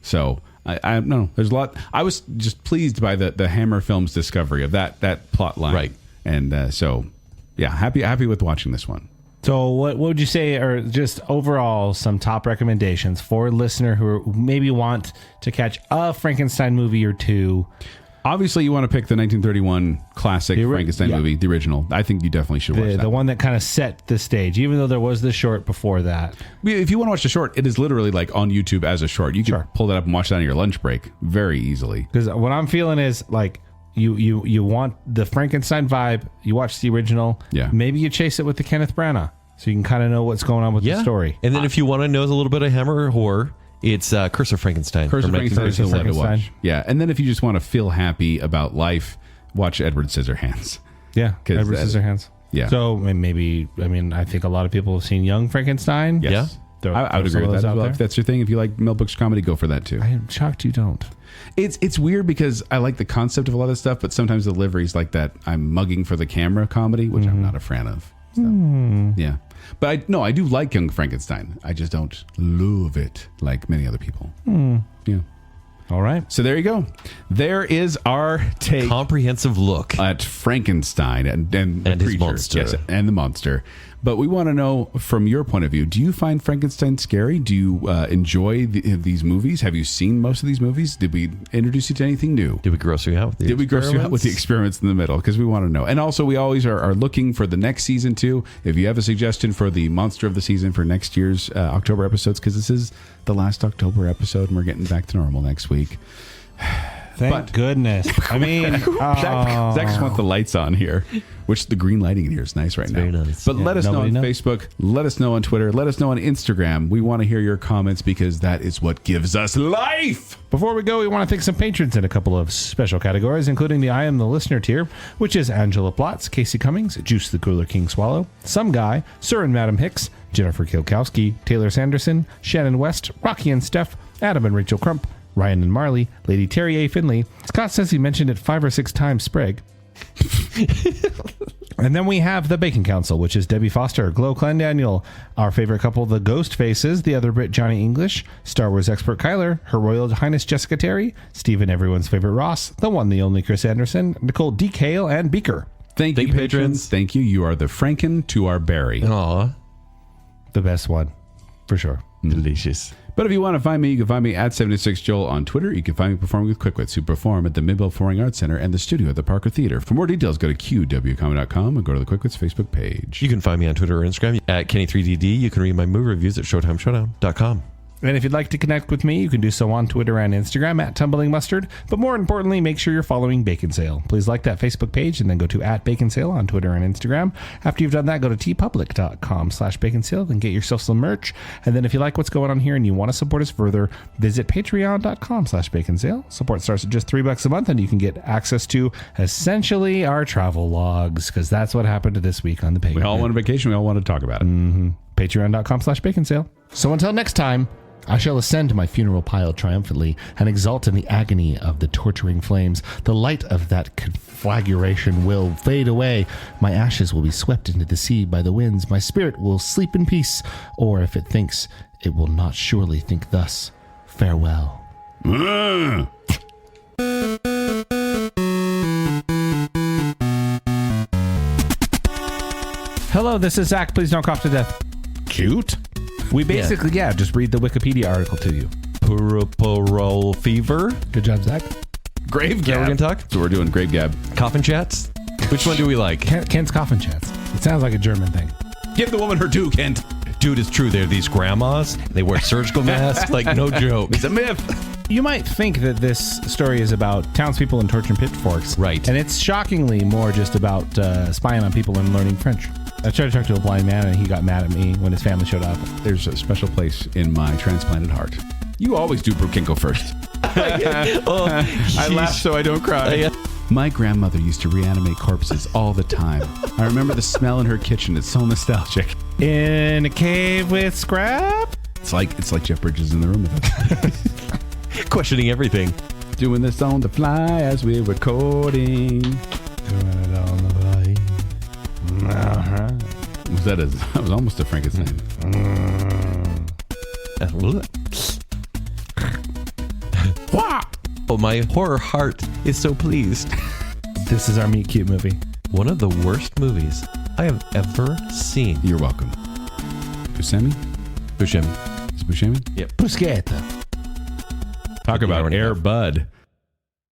D: So I don't know. There's a lot. I was just pleased by the Hammer Films discovery of that plot line.
C: Right.
D: And so, yeah, happy with watching this one.
E: So what would you say are just overall some top recommendations for a listener who maybe want to catch a Frankenstein movie or two?
D: Obviously, you want to pick the 1931 classic Frankenstein movie, the original. I think you definitely should watch that.
E: The one that kind of set the stage, even though there was the short before that.
D: If you want to watch the short, it is literally like on YouTube as a short. You can pull that up and watch that on your lunch break very easily.
E: Because what I'm feeling is like you want the Frankenstein vibe. You watch the original.
D: Yeah.
E: Maybe you chase it with the Kenneth Branagh, so you can kind of know what's going on with the story.
C: And then if you want to know a little bit of Hammer horror, it's Curse of Frankenstein.
D: Curse of Frankenstein is the one to watch.
E: Frankenstein.
D: Yeah, and then if you just want to feel happy about life, watch Edward Scissorhands.
E: Yeah, Edward Scissorhands.
D: Yeah.
E: So maybe, I think a lot of people have seen Young Frankenstein.
D: Yes.
E: Yeah.
D: I would agree with that as well. If that's your thing, if you like Mel Brooks comedy, go for that too.
E: I am shocked you don't.
D: It's weird because I like the concept of a lot of stuff, but sometimes the delivery's like that I'm mugging for the camera comedy, which I'm not a fan of. So, yeah. But I do like Young Frankenstein. I just don't love it like many other people. Yeah.
E: All right.
D: So there you go. There is our take.
C: Comprehensive look
D: At Frankenstein and
C: his
D: creature.
C: monster.
D: Yes, and the monster. But we want to know from your point of view, do you find Frankenstein scary? Do you enjoy these movies? Have you seen most of these movies? Did we introduce you to anything new?
C: Did we gross you out with the
D: Did we gross you out with the experiments in the middle? Because we want to know. And also, we always are looking for the next season, too. If you have a suggestion for the monster of the season for next year's October episodes, because this is the last October episode, and we're getting back to normal next week.
E: Thank goodness. I mean,
D: Zach just wants the lights on here, which the green lighting in here is nice right now.
C: very nice.
D: But let us know on
E: nobody knows.
D: Facebook. Let us know on Twitter. Let us know on Instagram. We want to hear your comments because that is what gives us life.
E: Before we go, we want to thank some patrons in a couple of special categories, including the I Am the Listener tier, which is Angela Plotz, Casey Cummings, Juice the Cooler King Swallow, Some Guy, Sir and Madam Hicks, Jennifer Kilkowski, Taylor Sanderson, Shannon West, Rocky and Steph, Adam and Rachel Crump, Ryan and Marley, Lady Terry A. Finley. Scott says he mentioned it 5 or 6 times, Sprague. And then we have the Bacon Council, which is Debbie Foster, Glow Clendaniel, our favorite couple, the Ghost Faces, the other Brit Johnny English, Star Wars expert Kyler, Her Royal Highness Jessica Terry, Stephen everyone's favorite Ross, the one, the only Chris Anderson, Nicole D. Kale, and Beaker.
D: Thank you, patrons. Thank you. You are the Franken to our Barry.
C: Aw,
E: The best one, for sure.
C: delicious.
D: But if you want to find me, you can find me at 76Joel on Twitter. You can find me performing with Quickwits, who perform at the Midville Performing Arts Center and the studio at the Parker Theater. For more details, go to qwcomedy.com and go to the Quickwits Facebook page.
C: You can find me on Twitter or Instagram at Kenny3DD. You can read my movie reviews at ShowtimeShowdown.com.
E: And if you'd like to connect with me, you can do so on Twitter and Instagram at Tumbling Mustard. But more importantly, make sure you're following Bacon Sale. Please like that Facebook page and then go to at Bacon Sale on Twitter and Instagram. After you've done that, go to tpublic.com/baconsale and get yourself some merch. And then if you like what's going on here and you want to support us further, visit patreon.com/baconsale. Support starts at just $3 a month and you can get access to essentially our travel logs, because that's what happened this week on the page.
D: We all want a vacation. We all want to talk about it.
E: Patreon.com/baconsale. So until next time, I shall ascend to my funeral pile triumphantly and exult in the agony of the torturing flames. The light of that conflagration will fade away. My ashes will be swept into the sea by the winds. My spirit will sleep in peace, or if it thinks, it will not surely think thus. Farewell. Hello, this is Zack. Please don't cough to death. Cute. We basically, just read the Wikipedia article to you.
C: Purple fever.
E: Good job, Zack.
D: Grave
C: Is that what we're
D: Gab.
C: going to talk?
D: So we're doing Grave Gab.
C: Coffin chats? Which one do we like?
E: Kent's Coffin Chats. It sounds like a German thing.
D: Give the woman her due, Kent.
C: Dude, it's true. They're these grandmas. They wear surgical masks. Like, no joke.
D: It's a myth.
E: You might think that this story is about townspeople and torching pitchforks.
C: Right.
E: And it's shockingly more just about spying on people and learning French. I tried to talk to a blind man and he got mad at me when his family showed up.
D: There's a special place in my transplanted heart. You always do Brokinko first. I laugh so I don't cry. My grandmother used to reanimate corpses all the time. I remember the smell in her kitchen. It's so nostalgic.
E: In a cave with scrap?
D: It's like Jeff Bridges in the room with us.
C: Questioning everything.
D: Doing this on the fly as we're recording. That was almost a Frankenstein.
C: Oh, my horror heart is so pleased.
E: This is our Meet Cute movie.
C: One of the worst movies I have ever seen.
D: You're welcome. Buscemi?
C: Buscemi.
D: Is it Buscemi?
C: Yep.
E: Bruschetta.
D: Talk about Air Bud.